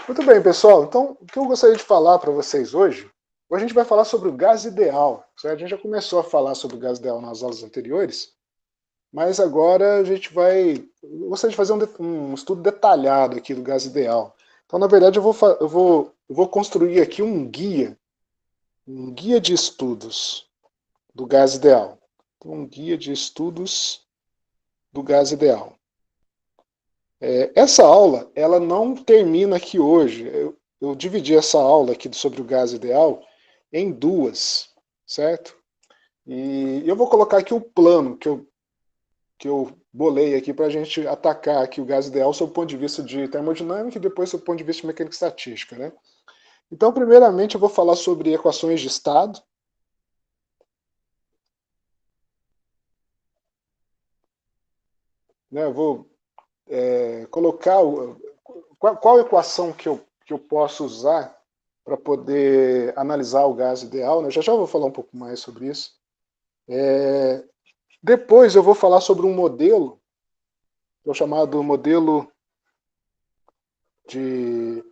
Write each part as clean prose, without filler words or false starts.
Muito bem, pessoal. Então, o que eu gostaria de falar para vocês hoje a gente vai falar sobre o gás ideal. Certo? A gente já começou a falar sobre o gás ideal nas aulas anteriores, mas agora a gente vai. Eu gostaria de fazer um estudo detalhado aqui do gás ideal. Então, na verdade, eu vou construir aqui um guia de estudos do gás ideal. Então, um guia de estudos do gás ideal. Essa aula, ela não termina aqui hoje. Eu dividi essa aula aqui sobre o gás ideal em duas, certo? E eu vou colocar aqui o plano que eu bolei aqui para a gente atacar aqui o gás ideal sob o ponto de vista de termodinâmica e depois sob o ponto de vista de mecânica estatística, né? Então, primeiramente, eu vou falar sobre equações de estado. Né? Eu vou colocar qual equação que eu posso usar para poder analisar o gás ideal. Né? Já vou falar um pouco mais sobre isso. Depois eu vou falar sobre um modelo, que é o chamado modelo de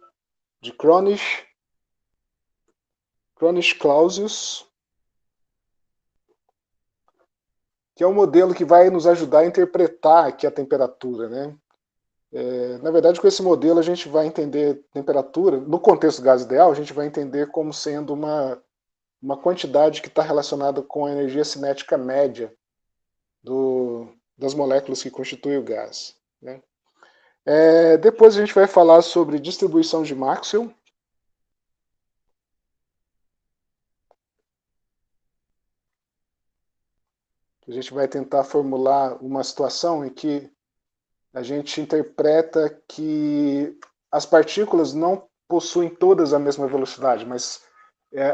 Cronich-Clausius, que é um modelo que vai nos ajudar a interpretar aqui a temperatura. Né? Na verdade, com esse modelo a gente vai entender temperatura, no contexto do gás ideal, a gente vai entender como sendo uma quantidade que está relacionada com a energia cinética média das moléculas que constituem o gás. Né? Depois a gente vai falar sobre distribuição de Maxwell. A gente vai tentar formular uma situação em que a gente interpreta que as partículas não possuem todas a mesma velocidade, mas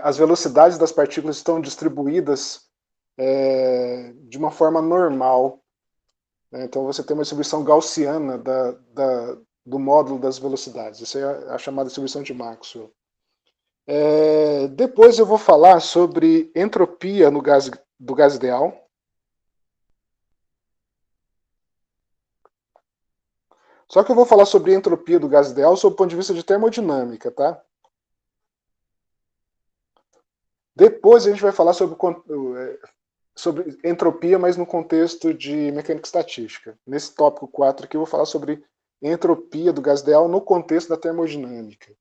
as velocidades das partículas estão distribuídas de uma forma normal. Né? Então você tem uma distribuição gaussiana do módulo das velocidades. Isso é a chamada distribuição de Maxwell. Depois eu vou falar sobre entropia do gás ideal. Só que eu vou falar sobre entropia do gás ideal sob o ponto de vista de termodinâmica, tá? Depois a gente vai falar sobre entropia, mas no contexto de mecânica estatística. Nesse tópico 4 aqui eu vou falar sobre entropia do gás ideal no contexto da termodinâmica.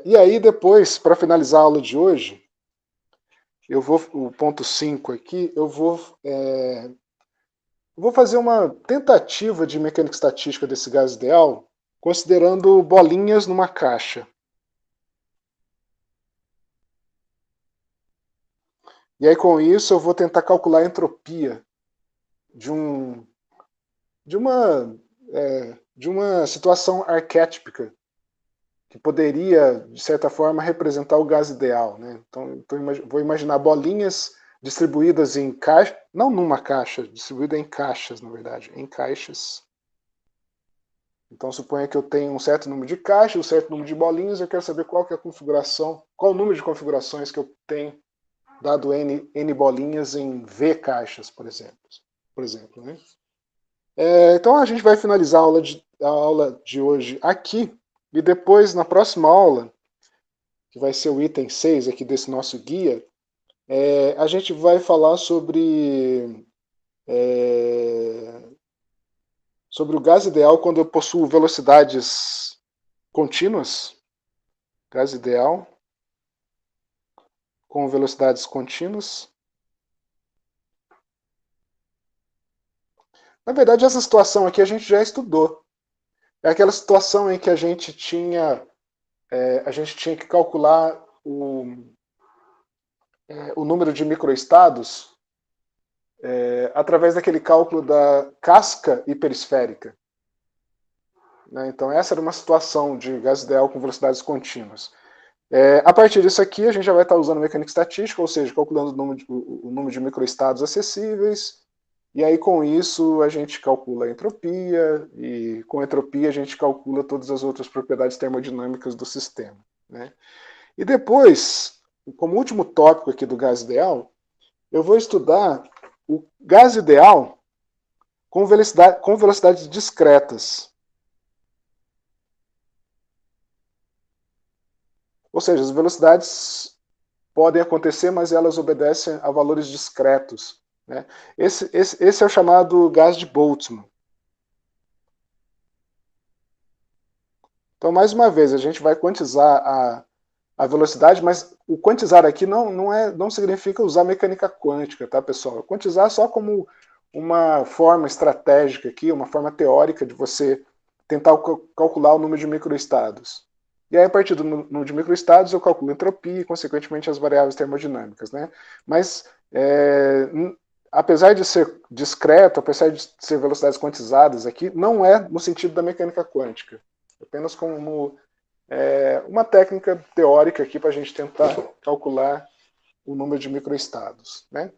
E aí depois, para finalizar a aula de hoje, o ponto 5 aqui, eu vou fazer uma tentativa de mecânica estatística desse gás ideal, considerando bolinhas numa caixa. E aí, com isso, eu vou tentar calcular a entropia de, um, de uma situação arquétipica que poderia, de certa forma, representar o gás ideal. Né? Então, vou imaginar bolinhas distribuídas em caixas, não numa caixa, distribuída em caixas, na verdade, em caixas. Então, suponha que eu tenho um certo número de caixas, um certo número de bolinhas, eu quero saber qual que é a configuração, qual o número de configurações que eu tenho, dado n bolinhas em V caixas, por exemplo. Né? Então, a gente vai finalizar a aula de hoje aqui, e depois, na próxima aula, que vai ser o item 6 aqui desse nosso guia, a gente vai falar sobre o gás ideal quando eu possuo velocidades contínuas. Gás ideal com velocidades contínuas. Na verdade, essa situação aqui a gente já estudou. É aquela situação em que a gente tinha que calcular o número de microestados através daquele cálculo da casca hiperesférica. Né? Então, essa era uma situação de gás ideal com velocidades contínuas. A partir disso aqui, a gente já vai estar usando mecânica estatística, ou seja, calculando o número de microestados acessíveis, e aí com isso a gente calcula a entropia, e com a entropia a gente calcula todas as outras propriedades termodinâmicas do sistema. Né? E depois, como último tópico aqui do gás ideal, eu vou estudar o gás ideal com velocidades discretas. Ou seja, as velocidades podem acontecer, mas elas obedecem a valores discretos, né? Esse é o chamado gás de Boltzmann. Então, mais uma vez, a gente vai quantizar a velocidade, mas o quantizar aqui não significa usar mecânica quântica, tá, pessoal? Quantizar só como uma forma estratégica aqui, uma forma teórica de você tentar calcular o número de microestados. E aí, a partir do número de microestados, eu calculo a entropia e, consequentemente, as variáveis termodinâmicas, né? Mas, apesar de ser discreto, apesar de ser velocidades quantizadas aqui, não é no sentido da mecânica quântica. Apenas como uma técnica teórica aqui para a gente tentar calcular o número de microestados, né?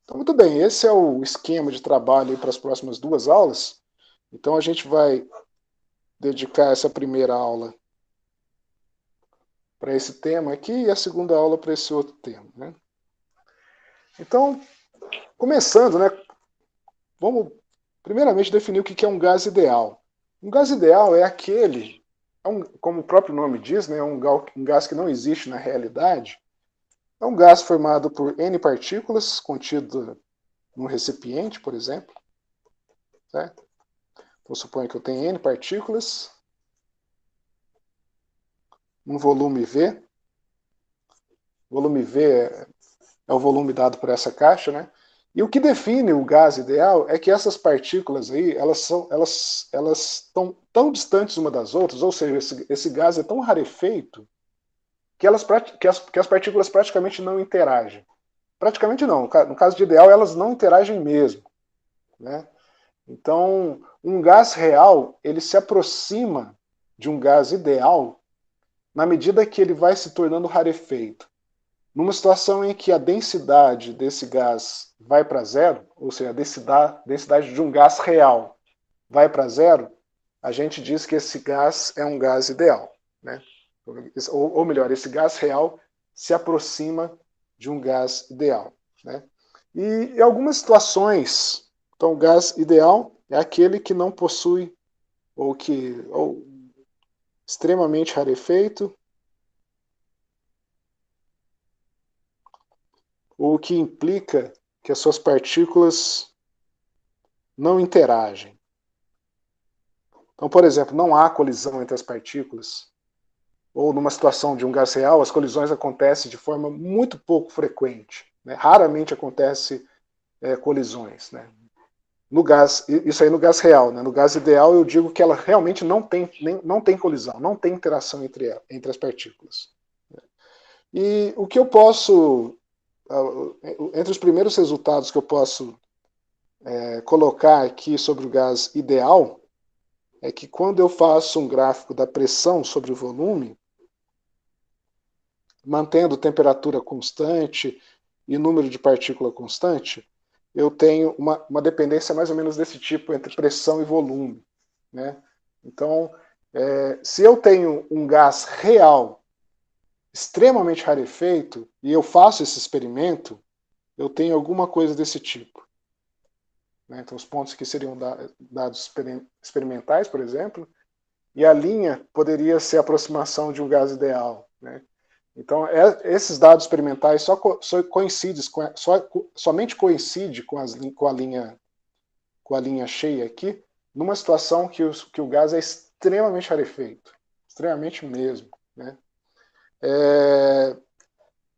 Então, muito bem, esse é o esquema de trabalho para as próximas 2 aulas. Então, a gente vai dedicar essa primeira aula para esse tema aqui e a segunda aula para esse outro tema, né? Então, começando, né? Vamos primeiramente definir o que é um gás ideal. Um gás ideal é aquele, como o próprio nome diz, né, um gás que não existe na realidade. É um gás formado por N partículas contido num recipiente, por exemplo. Certo? Então, suponha que eu tenho N partículas, um volume V. O volume V é o volume dado por essa caixa, né? E o que define o gás ideal é que essas partículas aí, elas estão tão distantes uma das outras, ou seja, esse gás é tão rarefeito que as partículas praticamente não interagem. Praticamente não, no caso de ideal, elas não interagem mesmo, né? Então, um gás real, ele se aproxima de um gás ideal na medida que ele vai se tornando rarefeito. Numa situação em que a densidade desse gás vai para zero, ou seja, a densidade de um gás real vai para zero, a gente diz que esse gás é um gás ideal, né? Ou melhor, esse gás real se aproxima de um gás ideal, né? E em algumas situações, então o gás ideal é aquele que não possui ou extremamente rarefeito, ou que implica que as suas partículas não interagem. Então, por exemplo, não há colisão entre as partículas, ou numa situação de um gás real, as colisões acontecem de forma muito pouco frequente, né? Raramente acontece colisões, né? No gás, isso aí no gás real, né? No gás ideal eu digo que ela realmente não tem colisão, não tem interação entre as partículas. E o que eu posso, entre os primeiros resultados que eu posso colocar aqui sobre o gás ideal, é que quando eu faço um gráfico da pressão sobre o volume, mantendo temperatura constante e número de partícula constante, eu tenho uma dependência mais ou menos desse tipo entre pressão e volume, né? Então, se eu tenho um gás real extremamente rarefeito e eu faço esse experimento, eu tenho alguma coisa desse tipo, né? Então, os pontos que seriam dados experimentais, por exemplo, e a linha poderia ser a aproximação de um gás ideal, né? Então, esses dados experimentais somente coincidem com a linha cheia aqui, numa situação que o gás é extremamente rarefeito, extremamente mesmo, né?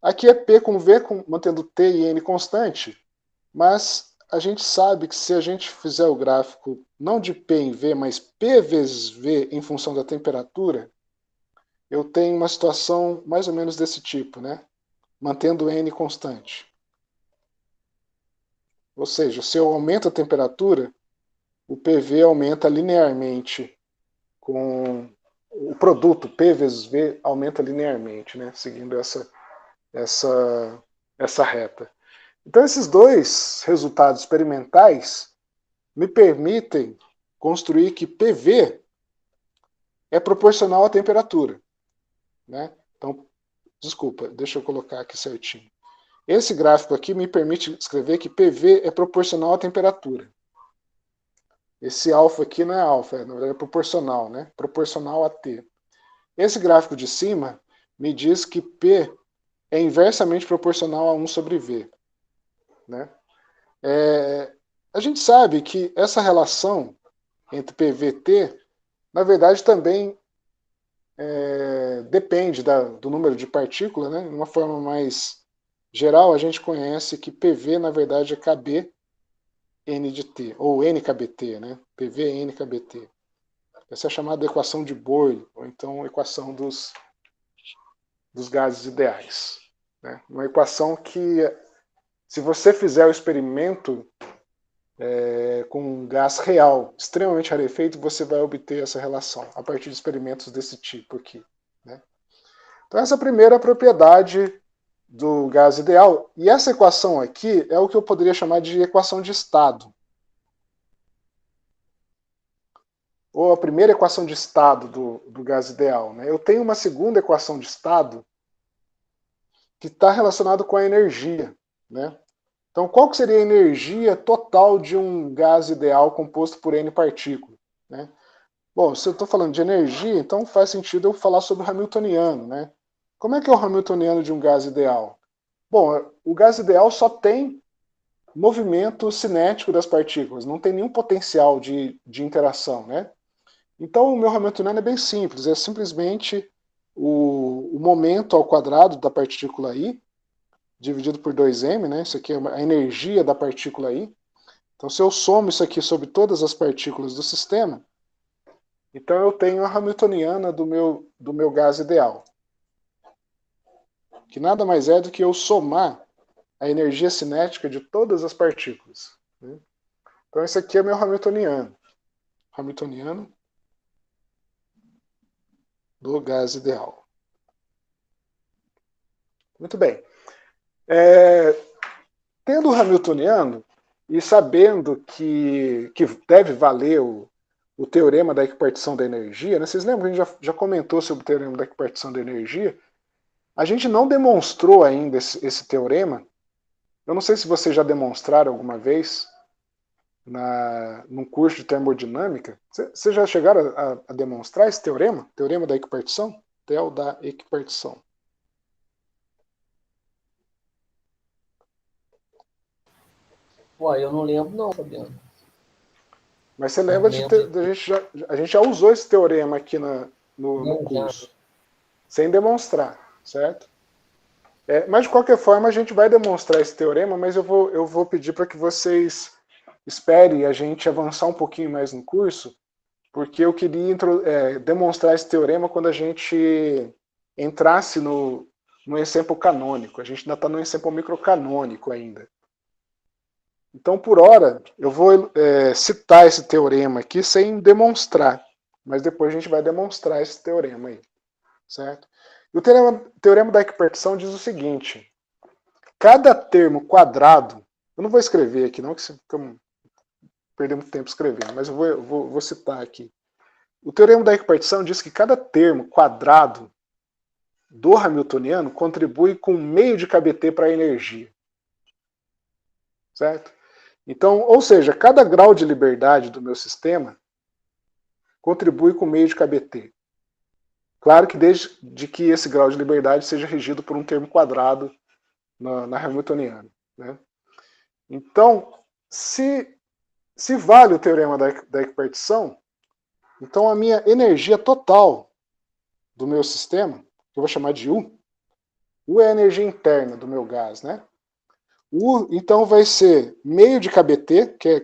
Aqui é P com V, mantendo T e N constante, mas a gente sabe que se a gente fizer o gráfico não de P em V, mas P vezes V em função da temperatura, eu tenho uma situação mais ou menos desse tipo, né? Mantendo N constante. Ou seja, se eu aumento a temperatura, o PV aumenta linearmente com o produto P vezes V aumenta linearmente, né? Seguindo essa reta. Então, esses dois resultados experimentais me permitem construir que PV é proporcional à temperatura, né? Então, desculpa, deixa eu colocar aqui certinho. Esse gráfico aqui me permite escrever que PV é proporcional à temperatura. Esse alfa aqui não é alfa, na verdade é proporcional, né? Proporcional a T. Esse gráfico de cima me diz que P é inversamente proporcional a 1 sobre V. Né? A gente sabe que essa relação entre PV e T, na verdade, também depende do número de partículas. Né? De uma forma mais geral, a gente conhece que PV, na verdade, é KB N de T, ou NKBT, né? PV é NKBT. Essa é a chamada equação de Boyle, ou então equação dos gases ideais. Né? Uma equação que, se você fizer o experimento com um gás real, extremamente rarefeito, você vai obter essa relação, a partir de experimentos desse tipo aqui. Né? Então essa é a primeira propriedade do gás ideal. E essa equação aqui é o que eu poderia chamar de equação de estado. Ou a primeira equação de estado do gás ideal. Né? Eu tenho uma segunda equação de estado que está relacionado com a energia. Né? Então, qual que seria a energia total de um gás ideal composto por N partículas? Né? Bom, se eu estou falando de energia, então faz sentido eu falar sobre o Hamiltoniano. Né? Como é que é o Hamiltoniano de um gás ideal? Bom, o gás ideal só tem movimento cinético das partículas, não tem nenhum potencial de interação. Né? Então, o meu Hamiltoniano é bem simples, é simplesmente o momento ao quadrado da partícula I, dividido por 2m, né? Isso aqui é a energia da partícula I. Então, se eu somo isso aqui sobre todas as partículas do sistema, então eu tenho a Hamiltoniana do meu gás ideal, que nada mais é do que eu somar a energia cinética de todas as partículas. Né? Então, esse aqui é meu Hamiltoniano. Hamiltoniano do gás ideal. Muito bem. Tendo o Hamiltoniano e sabendo que deve valer o teorema da equipartição da energia, né? Vocês lembram que a gente já comentou sobre o teorema da equipartição da energia? A gente não demonstrou ainda esse teorema. Eu não sei se vocês já demonstraram alguma vez num curso de termodinâmica. Vocês já chegaram a demonstrar esse teorema? Teorema da equipartição? Tel da equipartição. Uai, eu não lembro não, Fabiano. Mas você Não lembra lembro. a gente já usou esse teorema aqui no Não, já. curso, sem demonstrar, certo? Mas de qualquer forma a gente vai demonstrar esse teorema, mas eu vou pedir para que vocês esperem a gente avançar um pouquinho mais no curso, porque eu queria demonstrar esse teorema quando a gente entrasse no exemplo canônico. A gente ainda está no exemplo microcanônico ainda. Então, por hora, eu vou citar esse teorema aqui sem demonstrar, mas depois a gente vai demonstrar esse teorema aí, certo? E o teorema da equipartição diz o seguinte: cada termo quadrado, eu não vou escrever aqui não, que fica perdendo tempo escrevendo, mas eu vou citar aqui. O teorema da equipartição diz que cada termo quadrado do Hamiltoniano contribui com meio de kBt para a energia, certo? Então, ou seja, cada grau de liberdade do meu sistema contribui com meio de kBt. Claro que desde que esse grau de liberdade seja regido por um termo quadrado na Hamiltoniana. Né? Então, se vale o teorema da equipartição, então a minha energia total do meu sistema, que eu vou chamar de U é a energia interna do meu gás, né? U, então, vai ser meio de kBt, que é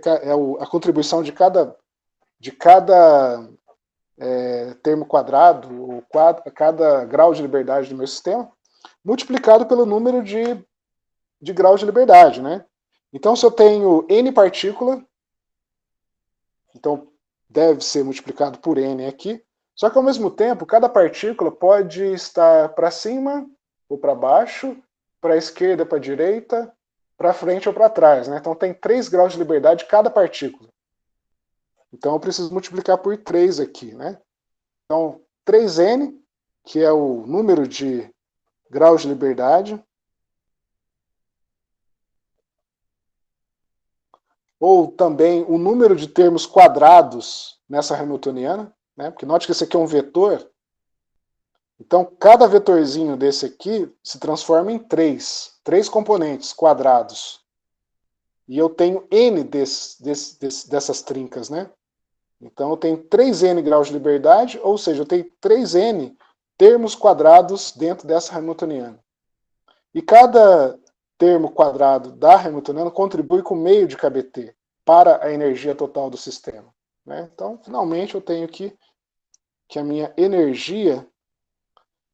a contribuição de cada termo quadrado, ou cada grau de liberdade do meu sistema, multiplicado pelo número de graus de liberdade. Né? Então, se eu tenho N partícula, então deve ser multiplicado por N aqui, só que ao mesmo tempo, cada partícula pode estar para cima ou para baixo, para a esquerda, para a direita, para frente ou para trás. Né? Então tem 3 graus de liberdade cada partícula. Então eu preciso multiplicar por 3 aqui. Né? Então 3n, que é o número de graus de liberdade, ou também o número de termos quadrados nessa Hamiltoniana, né? Porque note que esse aqui é um vetor. Então, cada vetorzinho desse aqui se transforma em três componentes quadrados. E eu tenho N dessas trincas, né? Então, eu tenho 3N graus de liberdade, ou seja, eu tenho 3N termos quadrados dentro dessa hamiltoniana. E cada termo quadrado da hamiltoniana contribui com meio de kBt para a energia total do sistema, né? Então, finalmente, eu tenho aqui que a minha energia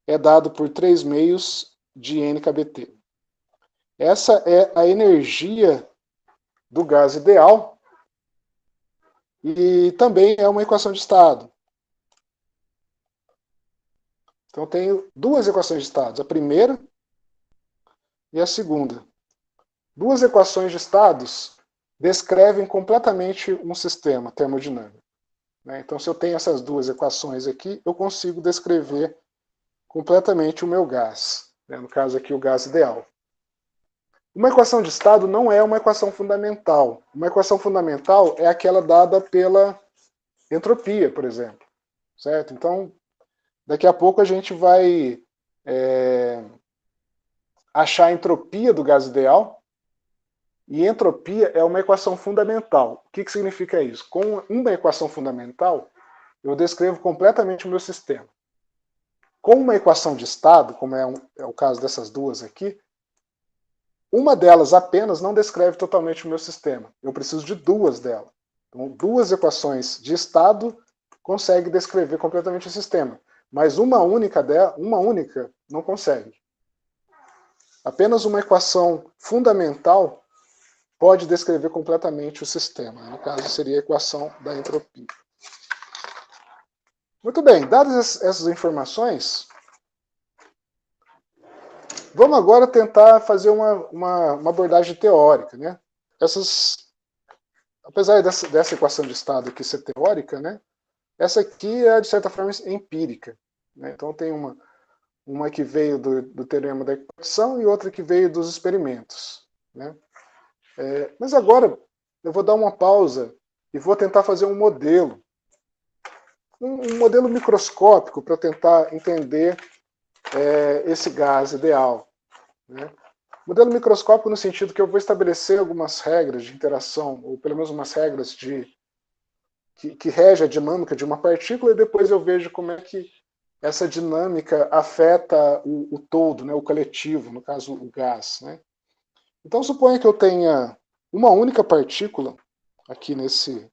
é dada por 3 meios de N kBt. Essa é a energia do gás ideal e também é uma equação de estado. Então, eu tenho duas equações de estado, a primeira e a segunda. Duas equações de estados descrevem completamente um sistema termodinâmico, né? Então, se eu tenho essas duas equações aqui, eu consigo descrever completamente o meu gás, né? No caso aqui, o gás ideal. Uma equação de estado não é uma equação fundamental. Uma equação fundamental é aquela dada pela entropia, por exemplo, certo? Então, daqui a pouco a gente vai achar a entropia do gás ideal, e entropia é uma equação fundamental. O que significa isso? Com uma equação fundamental, eu descrevo completamente o meu sistema. Com uma equação de estado, como é o caso dessas duas aqui, uma delas apenas não descreve totalmente o meu sistema. Eu preciso de duas delas. Então, duas equações de estado conseguem descrever completamente o sistema. Mas uma única não consegue. Apenas uma equação fundamental pode descrever completamente o sistema. No caso, seria a equação da entropia. Muito bem, dadas essas informações, vamos agora tentar fazer uma abordagem teórica, né? Apesar dessa equação de estado aqui ser teórica, né? Essa aqui é, de certa forma, empírica, né? Então tem uma que veio do teorema da equação e outra que veio dos experimentos, né? Mas agora eu vou dar uma pausa e vou tentar fazer um modelo. Um modelo microscópico para tentar entender esse gás ideal, né? Modelo microscópico no sentido que eu vou estabelecer algumas regras de interação, ou pelo menos umas regras que regem a dinâmica de uma partícula, e depois eu vejo como é que essa dinâmica afeta o todo, né, o coletivo, no caso o gás, né? Então suponha que eu tenha uma única partícula aqui nesse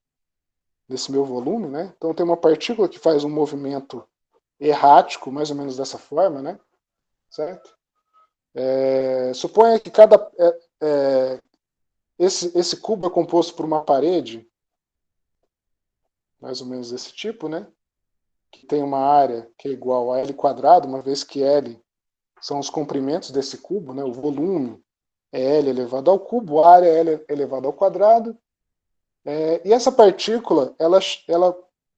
meu volume, né? Então tem uma partícula que faz um movimento errático, mais ou menos dessa forma, né? Certo? Suponha que esse cubo é composto por uma parede, mais ou menos desse tipo, né? Que tem uma área que é igual a L quadrado, uma vez que L são os comprimentos desse cubo, né? O volume é L elevado ao cubo, a área é L elevado ao quadrado. E essa partícula, ela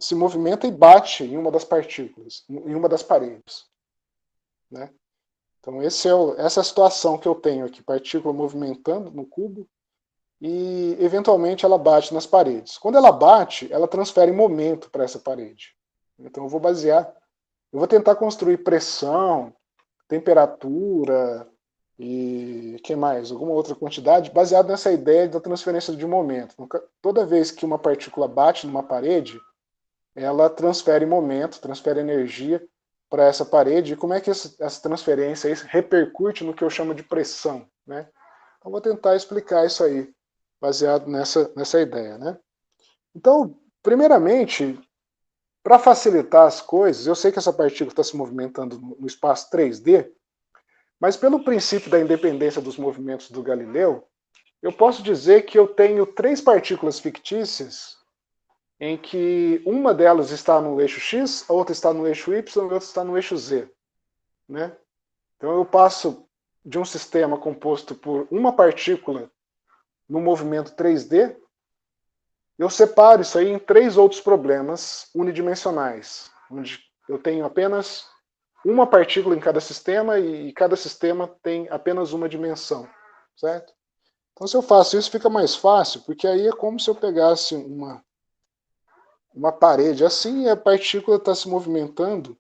se movimenta e bate em uma das partículas, em uma das paredes, né? Então essa é a situação que eu tenho aqui, partícula movimentando no cubo e eventualmente ela bate nas paredes. Quando ela bate, ela transfere momento para essa parede. Então eu vou tentar construir pressão, temperatura e que mais? Alguma outra quantidade baseado nessa ideia da transferência de momento. Toda vez que uma partícula bate numa parede, ela transfere momento, transfere energia para essa parede. E como é que essa transferência repercute no que eu chamo de pressão, né? Então vou tentar explicar isso aí, baseado nessa ideia, né? Então, primeiramente, para facilitar as coisas, eu sei que essa partícula está se movimentando no espaço 3D, mas pelo princípio da independência dos movimentos do Galileu, eu posso dizer que eu tenho três partículas fictícias em que uma delas está no eixo X, a outra está no eixo Y e a outra está no eixo Z, né? Então eu passo de um sistema composto por uma partícula no movimento 3D, eu separo isso aí em três outros problemas unidimensionais, onde eu tenho apenas uma partícula em cada sistema e cada sistema tem apenas uma dimensão, certo? Então se eu faço isso fica mais fácil, porque aí é como se eu pegasse uma parede assim e a partícula está se movimentando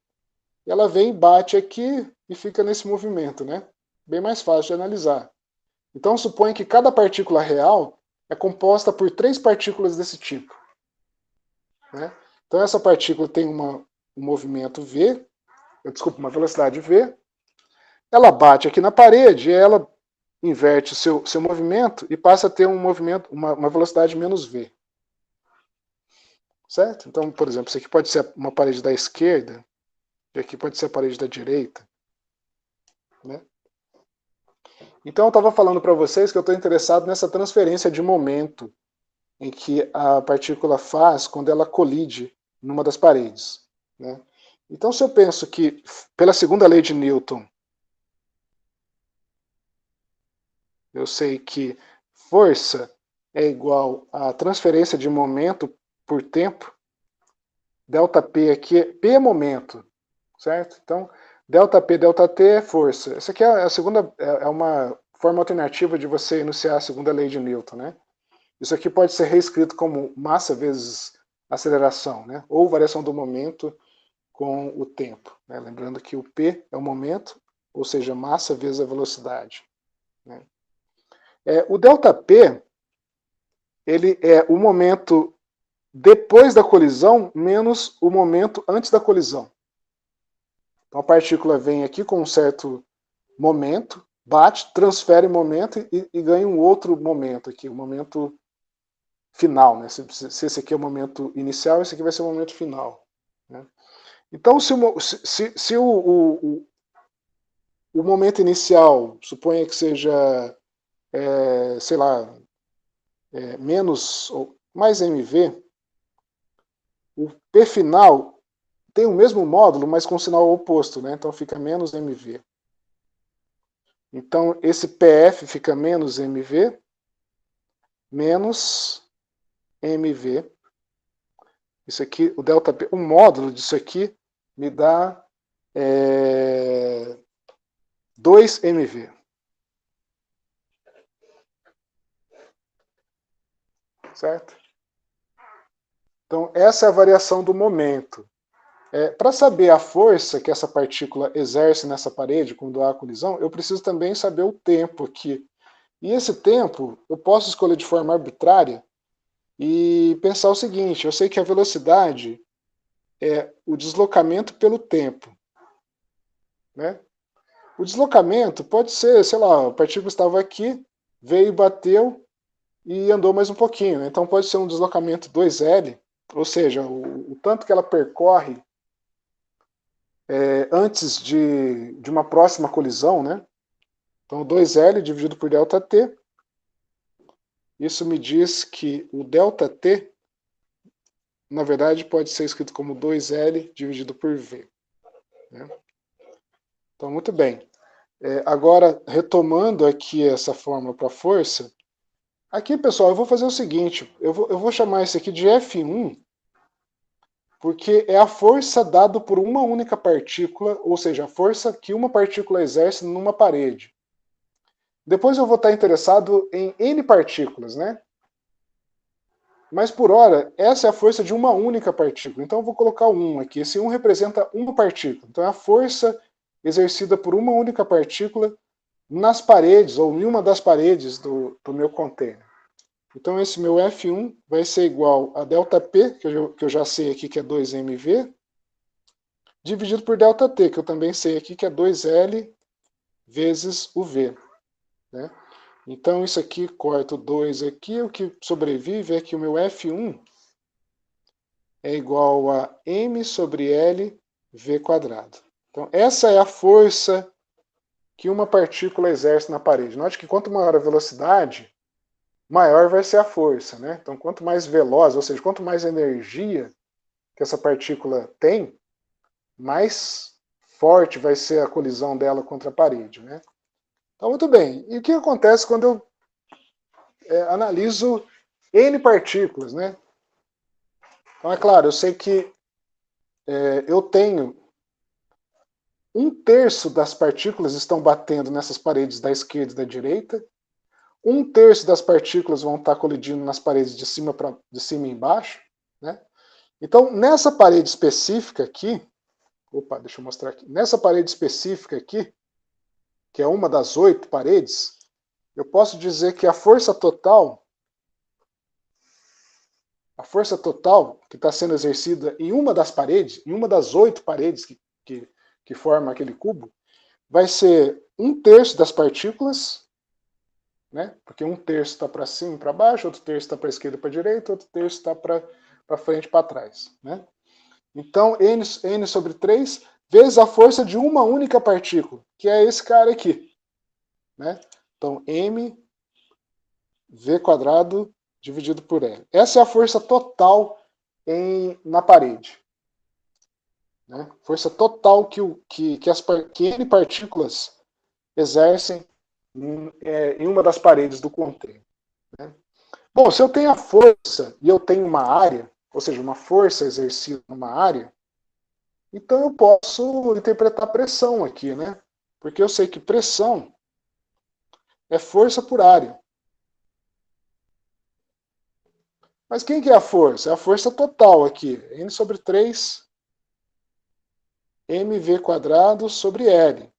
e ela vem e bate aqui e fica nesse movimento, né? Bem mais fácil de analisar. Então suponha que cada partícula real é composta por 3 partículas desse tipo, né? Então essa partícula tem um movimento v, uma velocidade v, ela bate aqui na parede e ela inverte o seu movimento e passa a ter um movimento, uma velocidade menos v. Certo? Então, por exemplo, isso aqui pode ser uma parede da esquerda, e aqui pode ser a parede da direita. Né? Então, eu estava falando para vocês que eu estou interessado nessa transferência de momento em que a partícula faz quando ela colide numa das paredes. Né? Então, se eu penso que, pela segunda lei de Newton, eu sei que força é igual a transferência de momento por tempo. ΔP aqui, P é momento, certo? Então, ΔP, ΔT é força. Essa aqui é a segunda, é uma forma alternativa de você enunciar a segunda lei de Newton, né? Isso aqui pode ser reescrito como massa vezes aceleração, né? Ou variação do momento com o tempo. Né? Lembrando que o P é o momento, ou seja, massa vezes a velocidade. Né? O ΔP, ele é o momento depois da colisão menos o momento antes da colisão. Então a partícula vem aqui com um certo momento, bate, transfere momento e ganha um outro momento aqui, o momento final. Né? Se esse aqui é o momento inicial, esse aqui vai ser o momento final. Né? Então, se o momento inicial, suponha que seja, sei lá, menos ou mais mv, o P final tem o mesmo módulo, mas com sinal oposto, né? Então fica menos mv. Então esse PF fica menos mv, menos mv. Isso aqui, o ΔP, o módulo disso aqui me dá 2 mv. Certo? Então essa é a variação do momento. Para saber a força que essa partícula exerce nessa parede quando há colisão, eu preciso também saber o tempo aqui. E esse tempo eu posso escolher de forma arbitrária e pensar o seguinte: eu sei que a velocidade é o deslocamento pelo tempo. Né? O deslocamento pode ser, sei lá, a partícula estava aqui, veio, bateu e andou mais um pouquinho. Então pode ser um deslocamento 2L, ou seja, o tanto que ela percorre antes de uma próxima colisão, né? Então 2L dividido por ΔT, isso me diz que o ΔT, na verdade, pode ser escrito como 2L dividido por V. Né? Então, muito bem. Agora, retomando aqui essa fórmula para força, aqui, pessoal, eu vou fazer o seguinte, eu vou chamar isso aqui de F1, porque é a força dada por uma única partícula, ou seja, a força que uma partícula exerce numa parede. Depois eu vou estar interessado em N partículas, né? Mas por hora, essa é a força de uma única partícula. Então eu vou colocar 1 aqui. Esse 1 representa uma partícula. Então é a força exercida por uma única partícula nas paredes, ou em uma das paredes do meu container. Então esse meu F1 vai ser igual a ΔP, que eu já sei aqui que é 2mv, dividido por ΔT, que eu também sei aqui que é 2L vezes o V. Né? Então isso aqui, corto 2 aqui, o que sobrevive é que o meu F1 é igual a m sobre L V quadrado. Então essa é a força que uma partícula exerce na parede. Note que quanto maior a velocidade, maior vai ser a força. Né? Então quanto mais veloz, ou seja, quanto mais energia que essa partícula tem, mais forte vai ser a colisão dela contra a parede. Né? Então, muito bem. E o que acontece quando eu analiso N partículas? Né? Então, é claro, eu sei que eu tenho 1/3 das partículas estão batendo nessas paredes da esquerda e da direita, 1/3 das partículas vão estar colidindo nas paredes de cima e embaixo. Né? Então, nessa parede específica aqui, Opa, deixa eu mostrar aqui. Nessa parede específica aqui, que é uma das 8 paredes, eu posso dizer que a força total que está sendo exercida em uma das paredes, em uma das 8 paredes que formam aquele cubo, vai ser 1/3 das partículas, né? Porque 1/3 está para cima e para baixo, outro terço está para a esquerda e para a direita, outro terço está para frente e para trás, né? Então, n sobre 3 vezes a força de uma única partícula, que é esse cara aqui, né? Então, mv² dividido por L. Essa é a força total na parede. Né? Força total que N partículas exercem em uma das paredes do container. Né? Bom, se eu tenho a força e eu tenho uma área, ou seja, uma força exercida numa área, então eu posso interpretar pressão aqui, né? Porque eu sei que pressão é força por área. Mas quem que é a força? É a força total aqui. N sobre 3 mv² sobre L.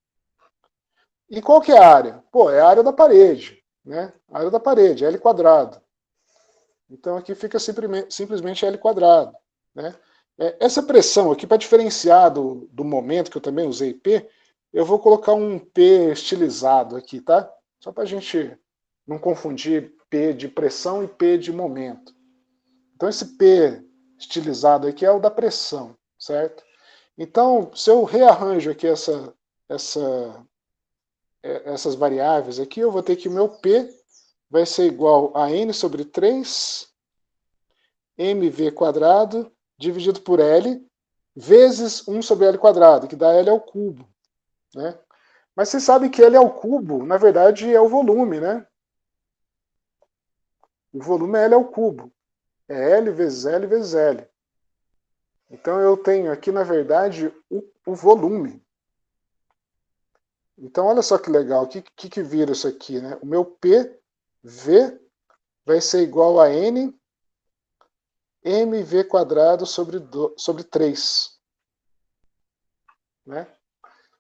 E qual que é a área? Pô, é a área da parede, né? A área da parede, L². Então aqui fica simplesmente L². Né? Essa pressão aqui, para diferenciar do momento, que eu também usei P, eu vou colocar um P estilizado aqui, tá? Só para a gente não confundir P de pressão e P de momento. Então esse P estilizado aqui é o da pressão, certo? Então, se eu rearranjo aqui essas variáveis aqui, eu vou ter que o meu P vai ser igual a N sobre 3 mv² dividido por L vezes 1 sobre L², que dá L ao cubo. Né? Mas vocês sabem que L ao cubo, na verdade, é o volume, né? O volume é L ao cubo. É L vezes L vezes L. Então eu tenho aqui, na verdade, o volume. Então olha só que legal. O que vira isso aqui? Né? O meu PV vai ser igual a N mv² sobre 3. Né?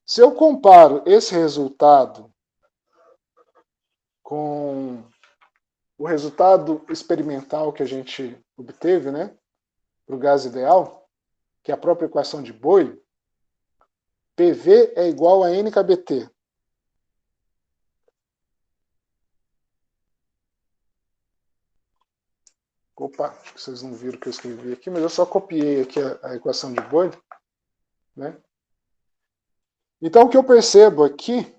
Se eu comparo esse resultado com o resultado experimental que a gente obteve, né, para o gás ideal, que é a própria equação de Boyle, PV é igual a NKBT. Opa, acho que vocês não viram o que eu escrevi aqui, mas eu só copiei aqui a equação de Boyle. Né? Então o que eu percebo aqui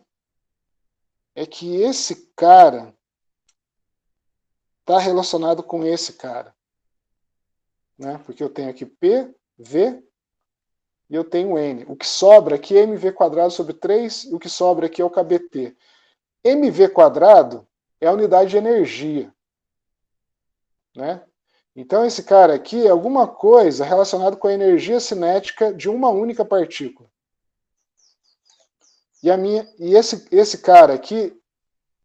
é que esse cara está relacionado com esse cara. Né? Porque eu tenho aqui P, V e eu tenho N. O que sobra aqui é mv² sobre 3 e o que sobra aqui é o KBT. mv² é a unidade de energia. Né? Então esse cara aqui é alguma coisa relacionada com a energia cinética de uma única partícula. E esse cara aqui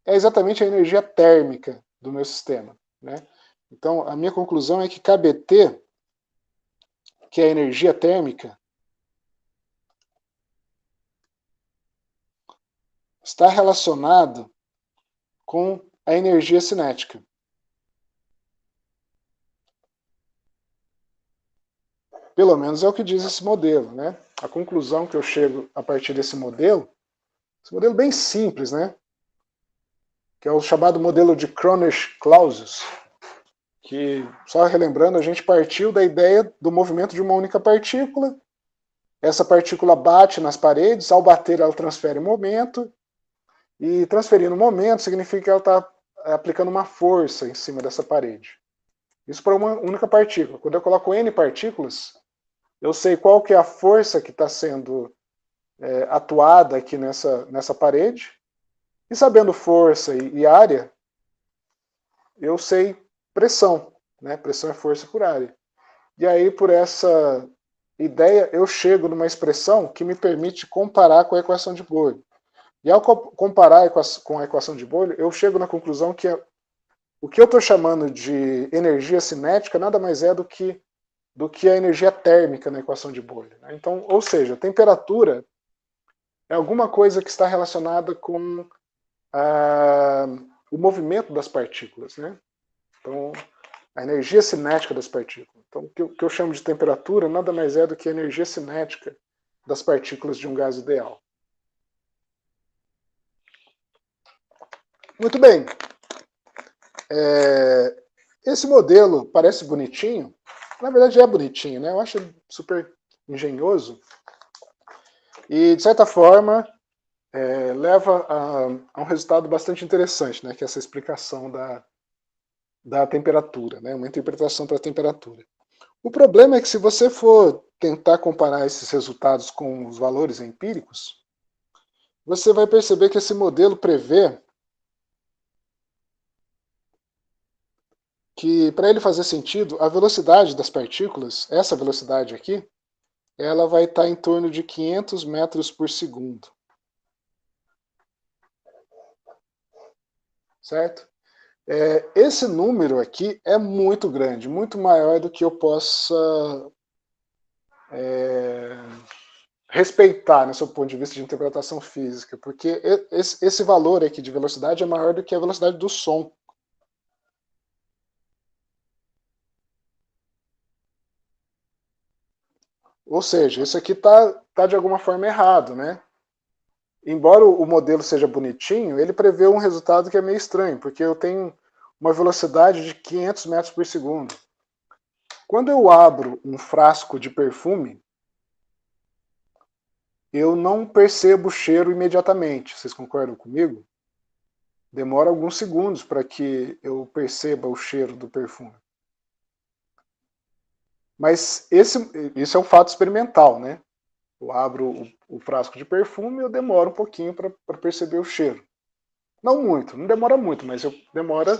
é exatamente a energia térmica do meu sistema. Né? Então a minha conclusão é que KBT, que é a energia térmica, está relacionado com a energia cinética. Pelo menos é o que diz esse modelo. Né? A conclusão que eu chego a partir desse modelo bem simples, né? Que é o chamado modelo de Kronesch-Clausius, que, só relembrando, a gente partiu da ideia do movimento de uma única partícula. Essa partícula bate nas paredes, ao bater ela transfere momento, e transferindo momento significa que ela está aplicando uma força em cima dessa parede. Isso para uma única partícula. Quando eu coloco N partículas, eu sei qual que é a força que está sendo atuada aqui nessa parede, e sabendo força e área, eu sei pressão. Né? Pressão é força por área. E aí, por essa ideia, eu chego numa expressão que me permite comparar com a equação de Boyle. E ao comparar com a equação de Boyle, eu chego na conclusão que o que eu estou chamando de energia cinética nada mais é do que do que a energia térmica na equação de bolha. Né? Então, ou seja, a temperatura é alguma coisa que está relacionada com o movimento das partículas. Né? Então, a energia cinética das partículas. Então, o que eu chamo de temperatura nada mais é do que a energia cinética das partículas de um gás ideal. Muito bem. Esse modelo parece bonitinho. Na verdade é bonitinho, né? Eu acho super engenhoso. E, de certa forma, leva a um resultado bastante interessante, né? Que é essa explicação da temperatura, né? Uma interpretação para a temperatura. O problema é que se você for tentar comparar esses resultados com os valores empíricos, você vai perceber que esse modelo prevê que, para ele fazer sentido, a velocidade das partículas, essa velocidade aqui, ela vai estar em torno de 500 metros por segundo. Certo? Esse número aqui é muito grande, muito maior do que eu possa respeitar, né, sob o ponto de vista de interpretação física, porque esse valor aqui de velocidade é maior do que a velocidade do som. Ou seja, isso aqui tá de alguma forma errado, né? Embora o modelo seja bonitinho, ele prevê um resultado que é meio estranho, porque eu tenho uma velocidade de 500 metros por segundo. Quando eu abro um frasco de perfume, eu não percebo o cheiro imediatamente. Vocês concordam comigo? Demora alguns segundos para que eu perceba o cheiro do perfume. Mas isso é um fato experimental, né? Eu abro o frasco de perfume e eu demoro um pouquinho para perceber o cheiro. Não muito, não demora muito, mas demora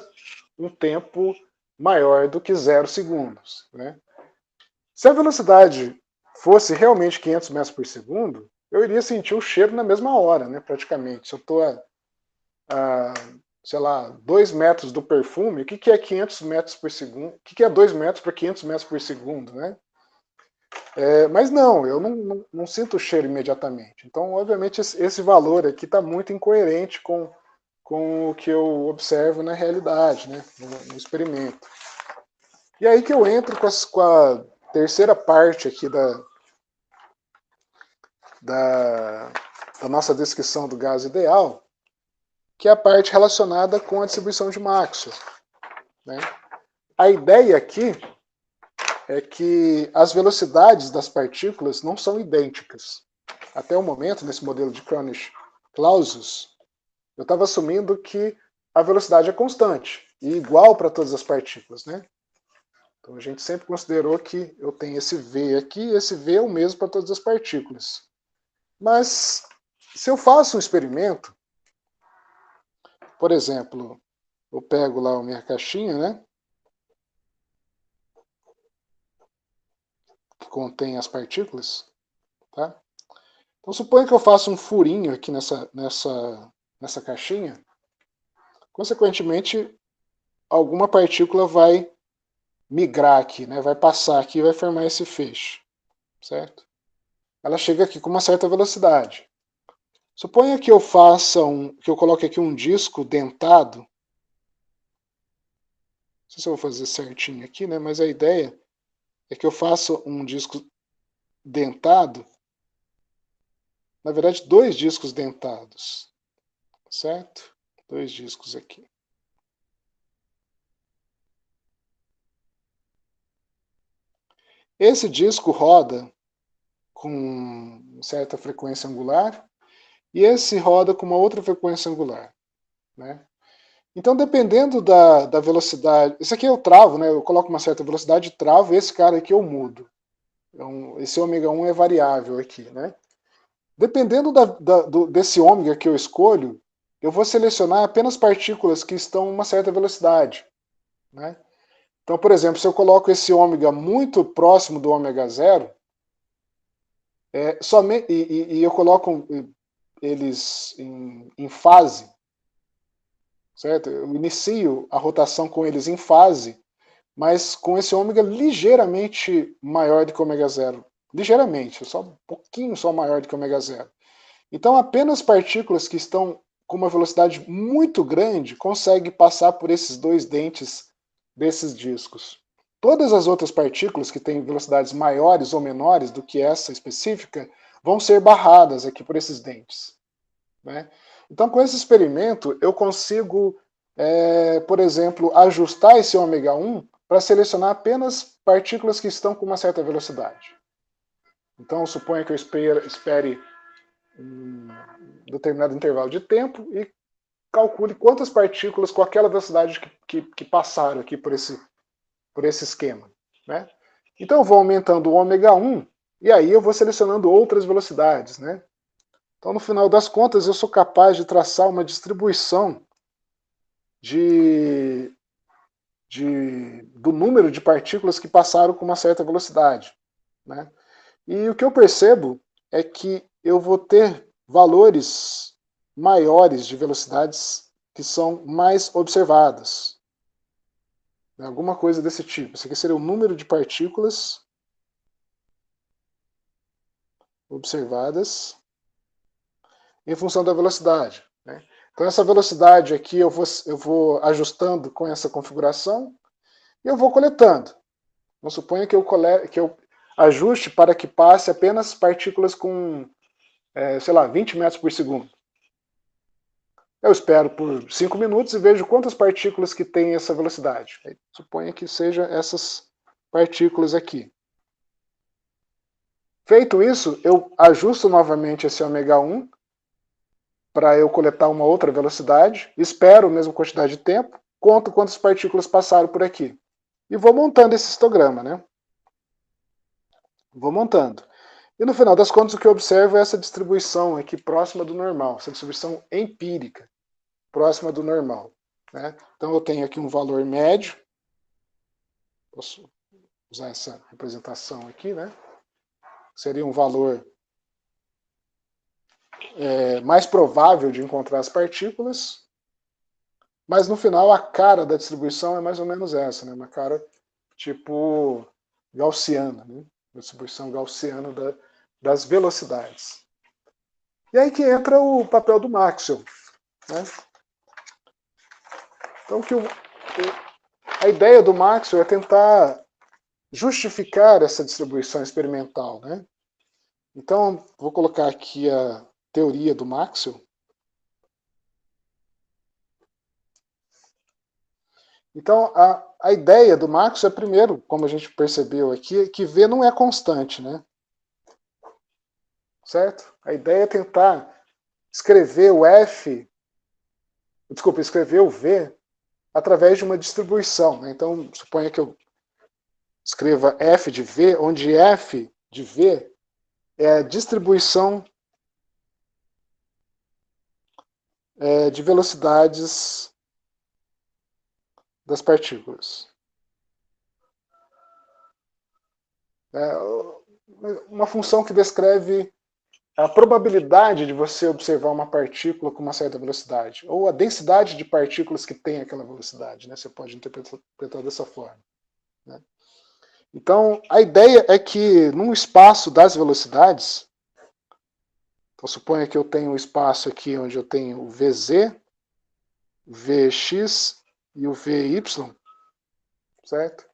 um tempo maior do que 0 segundos. Né? Se a velocidade fosse realmente 500 metros por segundo, eu iria sentir o cheiro na mesma hora, né, praticamente. Se eu estou sei lá, 2 metros do perfume, o que é 500 metros por segundo? O que é 2 metros para 500 metros por segundo? Né? Mas não, eu não sinto o cheiro imediatamente. Então, obviamente, esse valor aqui está muito incoerente com o que eu observo na realidade, né, no experimento. E aí que eu entro com a terceira parte aqui da nossa descrição do gás ideal, que é a parte relacionada com a distribuição de Maxwell. Né? A ideia aqui é que as velocidades das partículas não são idênticas. Até o momento, nesse modelo de Cronich-Clausius, eu estava assumindo que a velocidade é constante e igual para todas as partículas. Né? Então a gente sempre considerou que eu tenho esse V aqui, e esse V é o mesmo para todas as partículas. Mas se eu faço um experimento, por exemplo, eu pego lá a minha caixinha, né, que contém as partículas, tá? Então suponha que eu faça um furinho aqui nessa caixinha, consequentemente alguma partícula vai migrar aqui, né, vai passar aqui e vai formar esse feixe, certo? Ela chega aqui com uma certa velocidade. Suponha que eu que eu coloque aqui um disco dentado. Não sei se eu vou fazer certinho aqui, né? Mas a ideia é que eu faça um disco dentado. Na verdade, 2 discos dentados. Certo? 2 discos aqui. Esse disco roda com certa frequência angular e esse roda com uma outra frequência angular. Né? Então, dependendo da velocidade... Isso aqui eu travo, né? Eu coloco uma certa velocidade, travo, esse cara aqui eu mudo. Então, esse ômega 1 é variável aqui. Né? Dependendo desse ômega que eu escolho, eu vou selecionar apenas partículas que estão a uma certa velocidade. Né? Então, por exemplo, se eu coloco esse ômega muito próximo do ômega zero, e eu coloco eles em fase, certo? Eu inicio a rotação com eles em fase, mas com esse ômega ligeiramente maior do que o ômega zero. Ligeiramente, só um pouquinho só maior do que o ômega zero. Então apenas partículas que estão com uma velocidade muito grande conseguem passar por esses dois dentes desses discos. Todas as outras partículas que têm velocidades maiores ou menores do que essa específica vão ser barradas aqui por esses dentes, né? Então, com esse experimento, eu consigo, por exemplo, ajustar esse ômega 1 para selecionar apenas partículas que estão com uma certa velocidade. Então, suponha que eu espere um determinado intervalo de tempo e calcule quantas partículas com aquela velocidade que passaram aqui por esse esquema, né? Então eu vou aumentando o ômega 1 e aí eu vou selecionando outras velocidades, né? Então no final das contas eu sou capaz de traçar uma distribuição do número de partículas que passaram com uma certa velocidade, né? E o que eu percebo é que eu vou ter valores maiores de velocidades que são mais observadas. Alguma coisa desse tipo. Isso aqui seria o número de partículas observadas em função da velocidade, né? Então essa velocidade aqui eu vou ajustando com essa configuração e eu vou coletando. Vamos suponha que eu ajuste para que passe apenas partículas com, sei lá, 20 metros por segundo. Eu espero por 5 minutos e vejo quantas partículas que tem essa velocidade. Suponha que seja essas partículas aqui. Feito isso, eu ajusto novamente esse ômega 1 para eu coletar uma outra velocidade, espero a mesma quantidade de tempo, conto quantas partículas passaram por aqui. E vou montando esse histograma, né? Vou montando. E no final das contas, o que eu observo é essa distribuição aqui próxima do normal, essa distribuição empírica, próxima do normal, né? Então eu tenho aqui um valor médio, posso usar essa representação aqui, né? Seria um valor mais provável de encontrar as partículas, mas no final a cara da distribuição é mais ou menos essa, né? Uma cara tipo gaussiana, né? Distribuição gaussiana das velocidades. E aí que entra o papel do Maxwell, né? Então a ideia do Maxwell é tentar justificar essa distribuição experimental, né? Então vou colocar aqui a teoria do Maxwell. Então, a ideia do Maxwell é, primeiro, como a gente percebeu aqui, que V não é constante, né? Certo? A ideia é tentar escrever escrever o V através de uma distribuição, né? Então, suponha que eu escreva F de V, onde F de V é a distribuição de velocidades das partículas. Uma função que descreve a probabilidade de você observar uma partícula com uma certa velocidade, ou a densidade de partículas que tem aquela velocidade, né? Você pode interpretar dessa forma, né? Então, a ideia é que num espaço das velocidades, então suponha que eu tenho um espaço aqui onde eu tenho o Vz, Vx e o Vy, certo?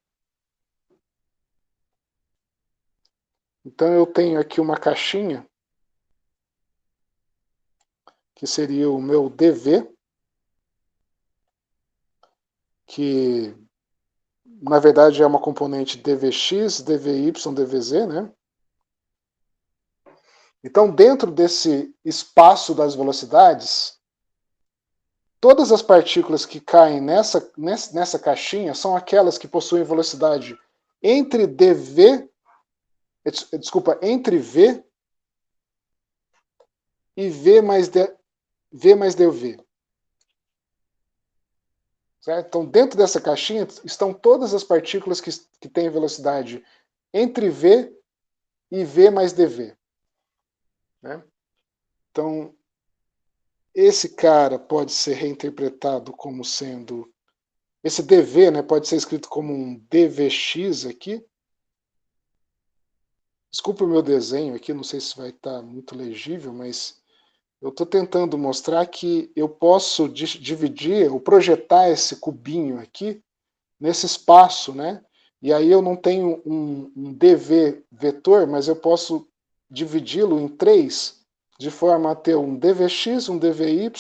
Então eu tenho aqui uma caixinha que seria o meu dv, que na verdade é uma componente dvx, dvy, dvz, né? Então, dentro desse espaço das velocidades, todas as partículas que caem nessa caixinha são aquelas que possuem velocidade entre entre V e V mais dV. Certo? Então, dentro dessa caixinha estão todas as partículas que têm velocidade entre V e V mais dV. Né? Então, esse cara pode ser reinterpretado como sendo esse dv, né, pode ser escrito como um dvx aqui. Desculpa o meu desenho aqui, não sei se vai estar muito legível, mas eu estou tentando mostrar que eu posso dividir, ou projetar esse cubinho aqui nesse espaço, né? E aí eu não tenho um dv vetor, mas eu posso dividi-lo em 3, de forma a ter um dvx, um dvy,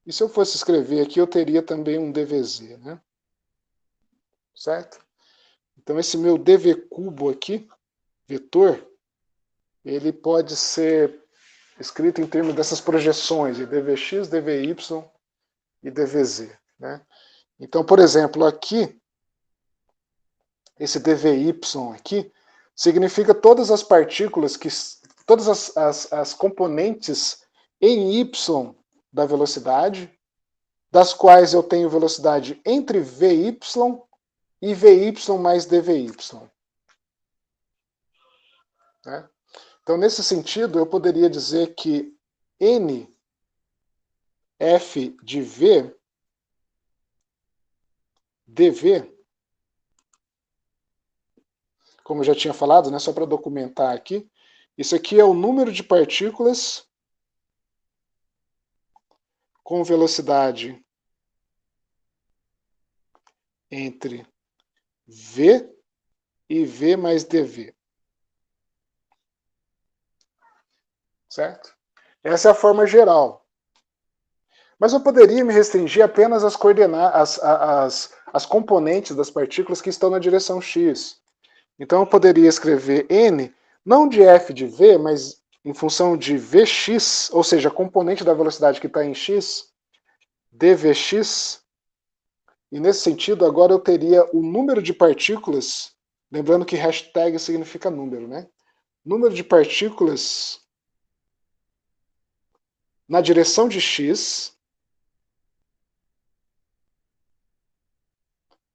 e se eu fosse escrever aqui, eu teria também um dvz, né? Certo? Então esse meu dv cubo aqui, vetor, ele pode ser escrito em termos dessas projeções de dvx, dvy e dvz, né? Então, por exemplo, aqui, esse dvy aqui, significa todas as partículas, todas as componentes em y da velocidade, das quais eu tenho velocidade entre vy e vy mais dvy. Né? Então, nesse sentido, eu poderia dizer que n f de v dv, como eu já tinha falado, né, só para documentar aqui, isso aqui é o número de partículas com velocidade entre v e v mais dv. Certo? Essa é a forma geral. Mas eu poderia me restringir apenas às coordenadas, as componentes das partículas que estão na direção x. Então eu poderia escrever n, não de f de v, mas em função de vx, ou seja, a componente da velocidade que está em x, dvx, e nesse sentido agora eu teria o número de partículas, lembrando que hashtag significa número, né? Número de partículas na direção de x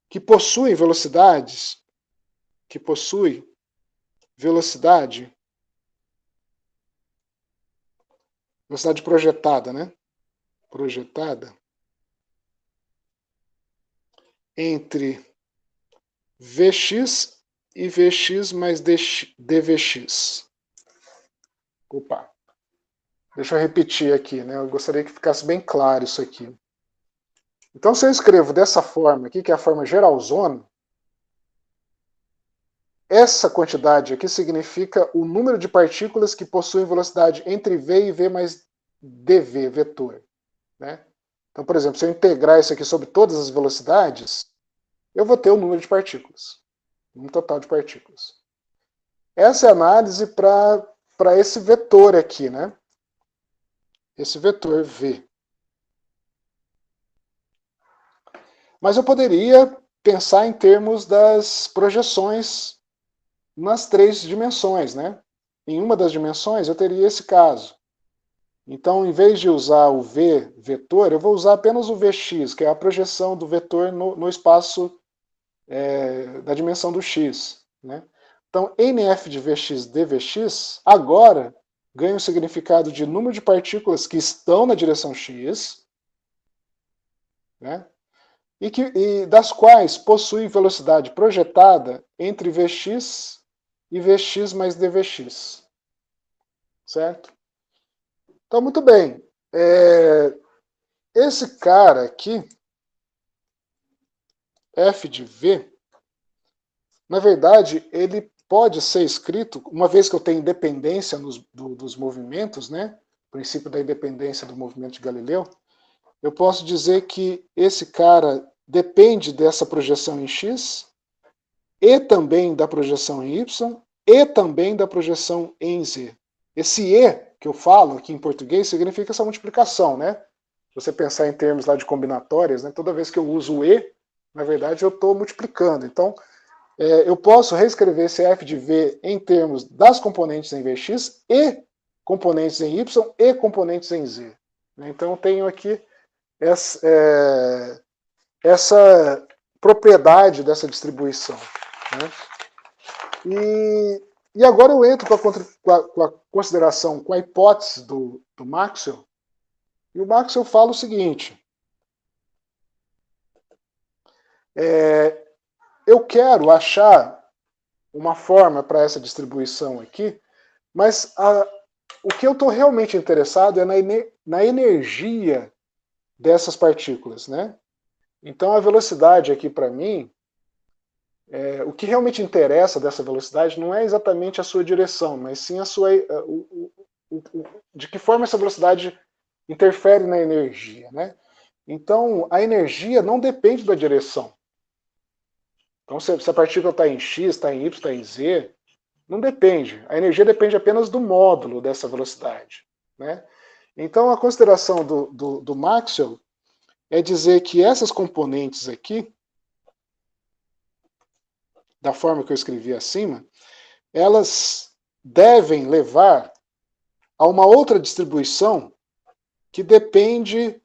que possuem velocidades, velocidade projetada, né? Projetada entre Vx e Vx mais dVx. Opa, deixa eu repetir aqui, né? Eu gostaria que ficasse bem claro isso aqui. Então, se eu escrevo dessa forma aqui, que é a forma geralzona, essa quantidade aqui significa o número de partículas que possuem velocidade entre v e v mais dv, vetor. Né? Então, por exemplo, se eu integrar isso aqui sobre todas as velocidades, eu vou ter o número de partículas, um total de partículas. Essa é a análise para esse vetor aqui, né? Esse vetor v. Mas eu poderia pensar em termos das projeções nas 3 dimensões, né? Em uma das dimensões eu teria esse caso. Então, em vez de usar o v vetor, eu vou usar apenas o vx, que é a projeção do vetor no espaço da dimensão do x. Né? Então, nf de vx dvx, agora, ganha o significado de número de partículas que estão na direção x, né? e das quais possui velocidade projetada entre vx e vx mais dvx. Certo? Então, muito bem. Esse cara aqui, f de v, na verdade, ele pode ser escrito, uma vez que eu tenho independência dos movimentos, né? O princípio da independência do movimento de Galileu, eu posso dizer que esse cara depende dessa projeção em x, e também da projeção em y, e também da projeção em z. Esse e que eu falo aqui em português significa essa multiplicação, né? Se você pensar em termos lá de combinatórias, né? Toda vez que eu uso o e, na verdade eu estou multiplicando. Então, eu posso reescrever esse f de v em termos das componentes em vx e componentes em y e componentes em z. Então eu tenho aqui essa propriedade dessa distribuição. Né? E agora eu entro com a consideração, com a hipótese do Maxwell, e o Maxwell fala o seguinte: Eu quero achar uma forma para essa distribuição aqui, mas o que eu estou realmente interessado é na energia dessas partículas, né? Então a velocidade aqui para mim, o que realmente interessa dessa velocidade não é exatamente a sua direção, mas sim a sua, de que forma essa velocidade interfere na energia, né? Então a energia não depende da direção. Então se a partícula está em x, está em y, está em z, não depende. A energia depende apenas do módulo dessa velocidade, né? Então a consideração do Maxwell é dizer que essas componentes aqui, da forma que eu escrevi acima, elas devem levar a uma outra distribuição que depende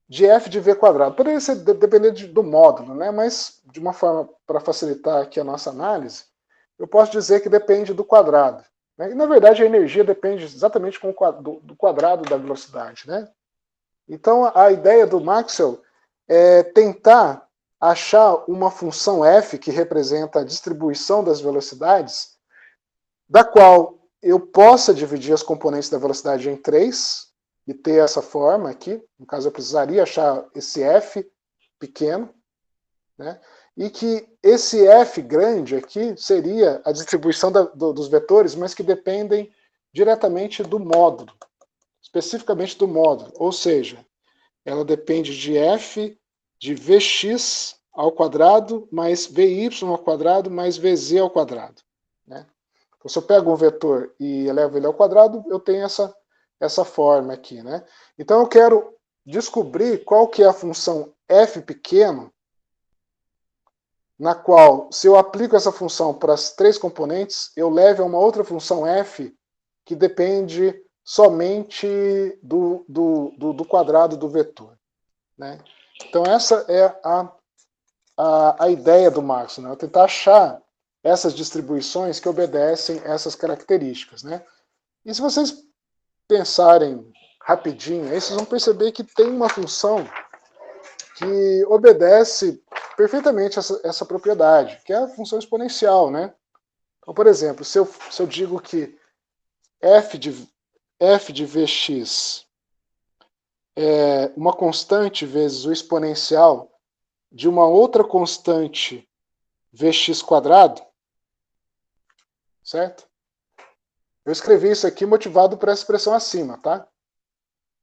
de f de v quadrado. Poderia ser depender do módulo, né? Mas de uma forma para facilitar aqui a nossa análise, eu posso dizer que depende do quadrado, né? E na verdade a energia depende exatamente do quadrado da velocidade, né? Então a ideia do Maxwell é tentar achar uma função f que representa a distribuição das velocidades, da qual eu possa dividir as componentes da velocidade em 3 e ter essa forma aqui. No caso, eu precisaria achar esse f pequeno, né? E que esse f grande aqui seria a distribuição dos vetores, mas que dependem diretamente do módulo, especificamente do módulo, ou seja, ela depende de f de vx ao quadrado mais vy ao quadrado mais vz ao quadrado, né? Então, se eu pego um vetor e elevo ele ao quadrado, eu tenho essa forma aqui, né? Então eu quero descobrir qual que é a função f pequeno, na qual, se eu aplico essa função para as 3 componentes, eu levo a uma outra função f que depende somente do quadrado do vetor, né? Então essa é a ideia do Maxwell, né? Tentar achar essas distribuições que obedecem essas características, né? E se vocês pensarem rapidinho, aí vocês vão perceber que tem uma função que obedece perfeitamente essa propriedade, que é a função exponencial, né? Então, por exemplo, se eu digo que f de vx é uma constante vezes o exponencial de uma outra constante vx quadrado, certo? Eu escrevi isso aqui motivado por essa expressão acima, tá?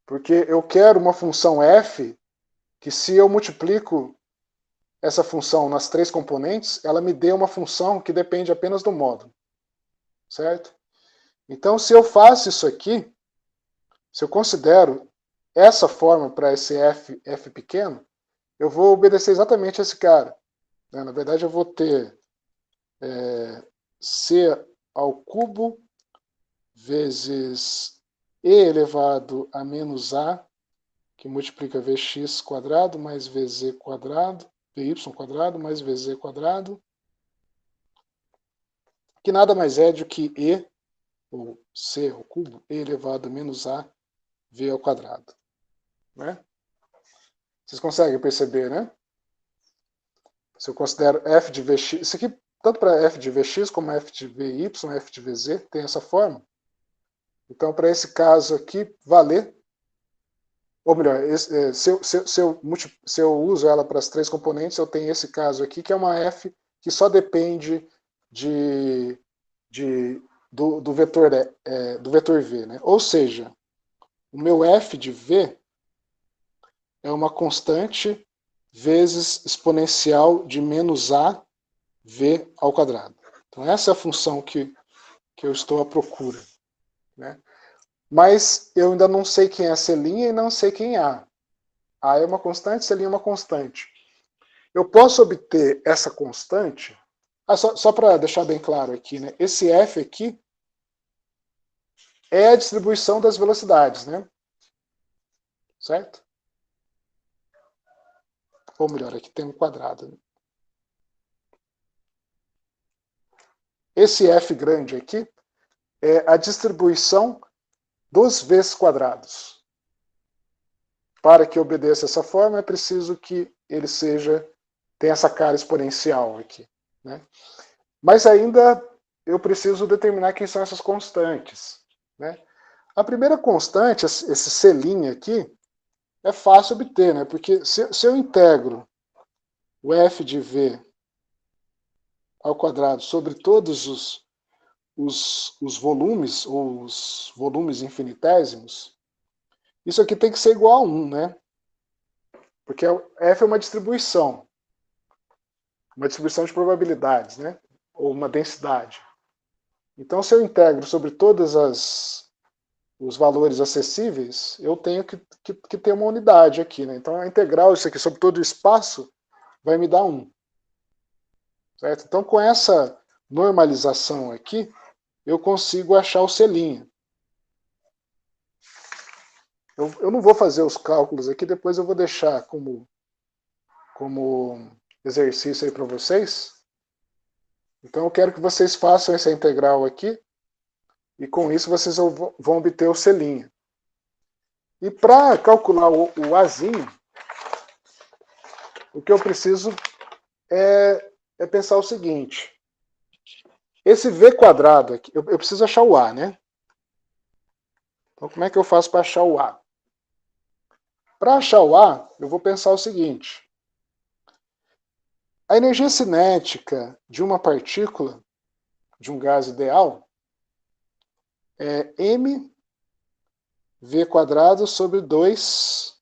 Porque eu quero uma função f que, se eu multiplico essa função nas 3 componentes, ela me dê uma função que depende apenas do módulo, certo? Então, se eu faço isso aqui, se eu considero essa forma para esse f pequeno, eu vou obedecer exatamente a esse cara, né? Na verdade, eu vou ter c ao cubo vezes e elevado a menos a, que multiplica vx quadrado mais vz quadrado, vy quadrado mais vz quadrado, que nada mais é do que e, ou c ao cubo, e elevado a menos a, v ao quadrado, né? Vocês conseguem perceber, né? Se eu considero f de vx, isso aqui, tanto para f de vx como f de vy, f de vz, tem essa forma. Então, para esse caso aqui, valer, ou melhor, se eu uso ela para as 3 componentes, eu tenho esse caso aqui, que é uma f que só depende do vetor v, né? Ou seja, o meu f de v é uma constante vezes exponencial de menos a v ao quadrado. Então essa é a função que eu estou à procura, né? Mas eu ainda não sei quem é C' e não sei quem é A. A é uma constante, C' é uma constante. Eu posso obter essa constante, só para deixar bem claro aqui, né? Esse F aqui é a distribuição das velocidades, né? Certo? Ou melhor, aqui tem um quadrado, né? Esse F grande aqui é a distribuição dos V's quadrados. Para que obedeça essa forma, é preciso que ele seja tem essa cara exponencial aqui, né? Mas ainda eu preciso determinar quem são essas constantes, né? A primeira constante, esse selinho aqui, é fácil obter, né? Porque se eu integro o f de v ao quadrado sobre todos os volumes, ou os volumes infinitésimos, isso aqui tem que ser igual a 1, né? Porque f é uma distribuição de probabilidades, né? Ou uma densidade. Então, se eu integro sobre todos os valores acessíveis, eu tenho que ter uma unidade aqui, né? Então, a integral isso aqui sobre todo o espaço vai me dar 1. Certo? Então, com essa normalização aqui, eu consigo achar o selinho. Eu não vou fazer os cálculos aqui, depois eu vou deixar como exercício aí para vocês. Então, eu quero que vocês façam essa integral aqui, e com isso vocês vão obter o selinho. E para calcular o Azinho, o que eu preciso é pensar o seguinte. Esse V quadrado aqui, eu preciso achar o A, né? Então, como é que eu faço para achar o A? Para achar o A, eu vou pensar o seguinte. A energia cinética de uma partícula, de um gás ideal, é mv² sobre 2.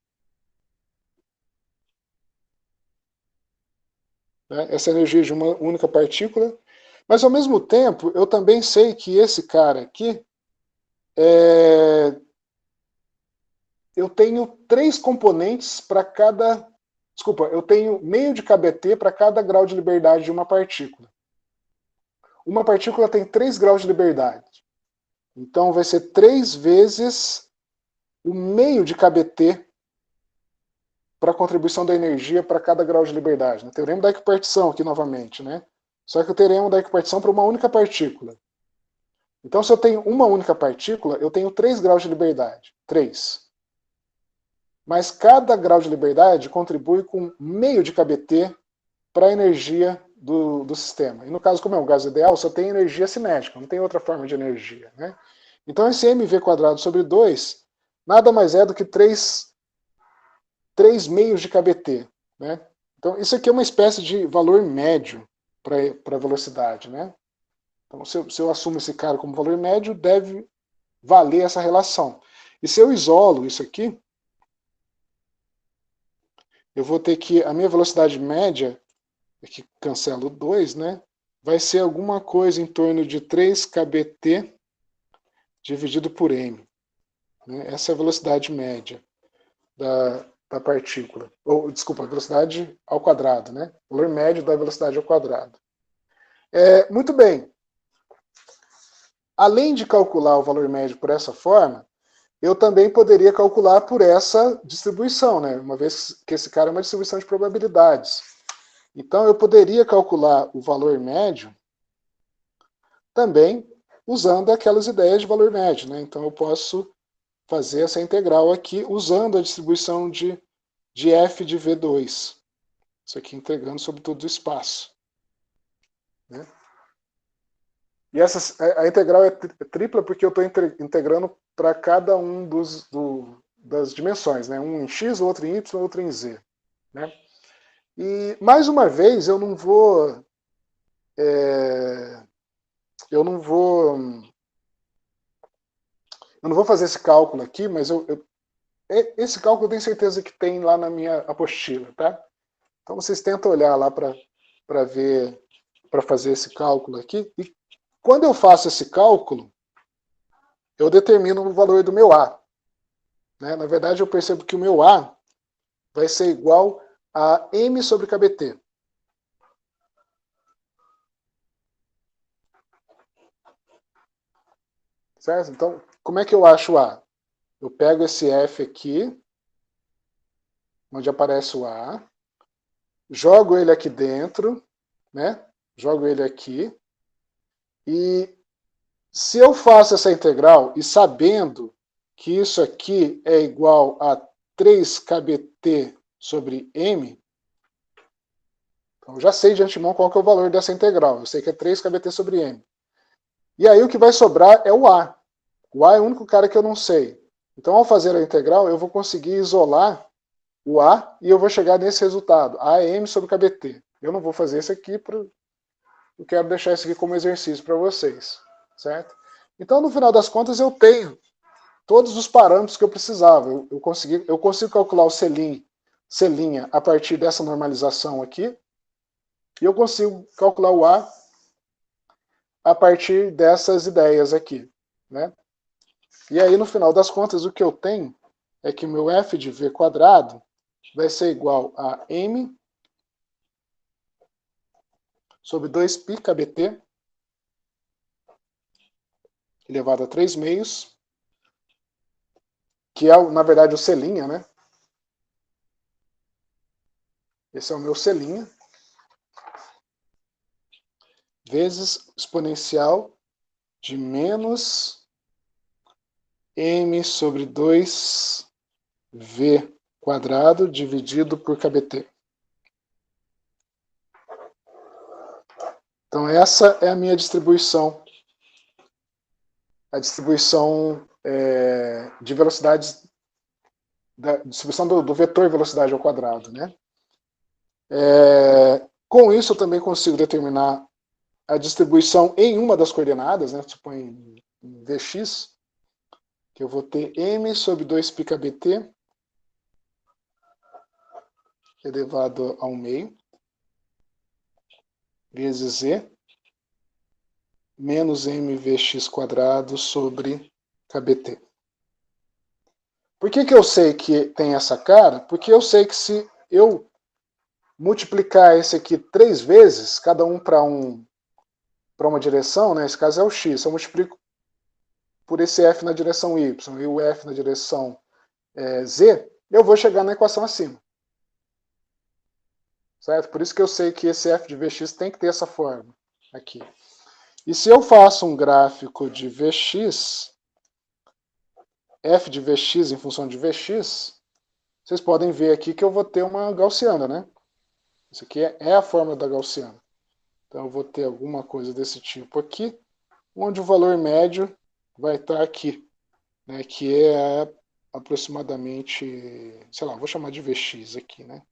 Né? Essa energia de uma única partícula. Mas, ao mesmo tempo, eu também sei que esse cara aqui, eu tenho 3 componentes para cada... Desculpa, eu tenho meio de kBt para cada grau de liberdade de uma partícula. Uma partícula tem 3 graus de liberdade. Então, vai ser 3 vezes o meio de kBt para a contribuição da energia para cada grau de liberdade. Né? Teorema da equipartição aqui novamente, né? Só que o teorema da equipartição para uma única partícula. Então, se eu tenho uma única partícula, eu tenho 3 graus de liberdade. 3. Mas cada grau de liberdade contribui com meio de kBt para a energia do sistema. E no caso, como é um gás ideal, só tem energia cinética, não tem outra forma de energia. Né? Então, esse mv² sobre 2 nada mais é do que 3 meios de kBt. Né? Então, isso aqui é uma espécie de valor médio para a velocidade. Né? Então, se eu assumo esse cara como valor médio, deve valer essa relação. E se eu isolo isso aqui, eu vou ter que, a minha velocidade média, aqui cancelo 2, né? Vai ser alguma coisa em torno de 3 kBt dividido por m. Né? Essa é a velocidade média da partícula. Ou, desculpa, a velocidade ao quadrado, né? O valor médio da velocidade ao quadrado. Muito bem. Além de calcular o valor médio por essa forma, eu também poderia calcular por essa distribuição, né? Uma vez que esse cara é uma distribuição de probabilidades. Então, eu poderia calcular o valor médio também usando aquelas ideias de valor médio. Né? Então, eu posso fazer essa integral aqui usando a distribuição de f de V2. Isso aqui integrando sobre todo o espaço. Né? E a integral é tripla porque eu estou integrando para cada um das dimensões. Né? Um em x, outro em y, outro em z. Né? E, mais uma vez, eu não vou fazer esse cálculo aqui, mas esse cálculo eu tenho certeza que tem lá na minha apostila, tá? Então vocês tentam olhar lá para ver, para fazer esse cálculo aqui. E quando eu faço esse cálculo, eu determino o valor do meu A. Né? Na verdade, eu percebo que o meu A vai ser igual a m sobre kBt. Certo? Então, como é que eu acho o A? Eu pego esse F aqui, onde aparece o A, jogo ele aqui dentro, né? Jogo ele aqui, e se eu faço essa integral, e sabendo que isso aqui é igual a 3 kBt sobre m, Então, eu já sei de antemão qual que é o valor dessa integral. Eu sei que é 3 kbt sobre m. E aí o que vai sobrar é o A. O A é o único cara que eu não sei. Então, ao fazer a integral, eu vou conseguir isolar o A e eu vou chegar nesse resultado. A é m sobre kbt. Eu não vou fazer isso aqui, eu quero deixar isso aqui como exercício para vocês. Certo? Então, no final das contas, eu tenho todos os parâmetros que eu precisava. Eu consigo calcular o C'A a partir dessa normalização aqui. E eu consigo calcular o a partir dessas ideias aqui. Né? E aí, no final das contas, o que eu tenho é que o meu f de v quadrado vai ser igual a m sobre 2π kbt elevado a 3 meios, que é, na verdade, o C'A, né? Esse é o meu C'A, vezes exponencial de menos m sobre 2v quadrado dividido por kbt. Então essa é a minha distribuição. A distribuição de velocidades, da distribuição do vetor velocidade ao quadrado. Né? Com isso eu também consigo determinar a distribuição em uma das coordenadas, né? Suponho em Vx, que eu vou ter m sobre 2π kbt elevado a 1 meio, vezes z, menos mvx quadrado sobre kbt. Por que eu sei que tem essa cara? Porque eu sei que se eu multiplicar esse aqui 3 vezes, cada um para uma direção, né? Esse caso é o x, se eu multiplico por esse f na direção y e o f na direção z, eu vou chegar na equação acima. Certo? Por isso que eu sei que esse f de Vx tem que ter essa forma aqui. E se eu faço um gráfico de Vx, f de Vx em função de Vx, vocês podem ver aqui que eu vou ter uma gaussiana, né? Isso aqui é a fórmula da gaussiana. Então eu vou ter alguma coisa desse tipo aqui, onde o valor médio vai estar aqui, né? Que é aproximadamente, sei lá, vou chamar de Vx aqui, né?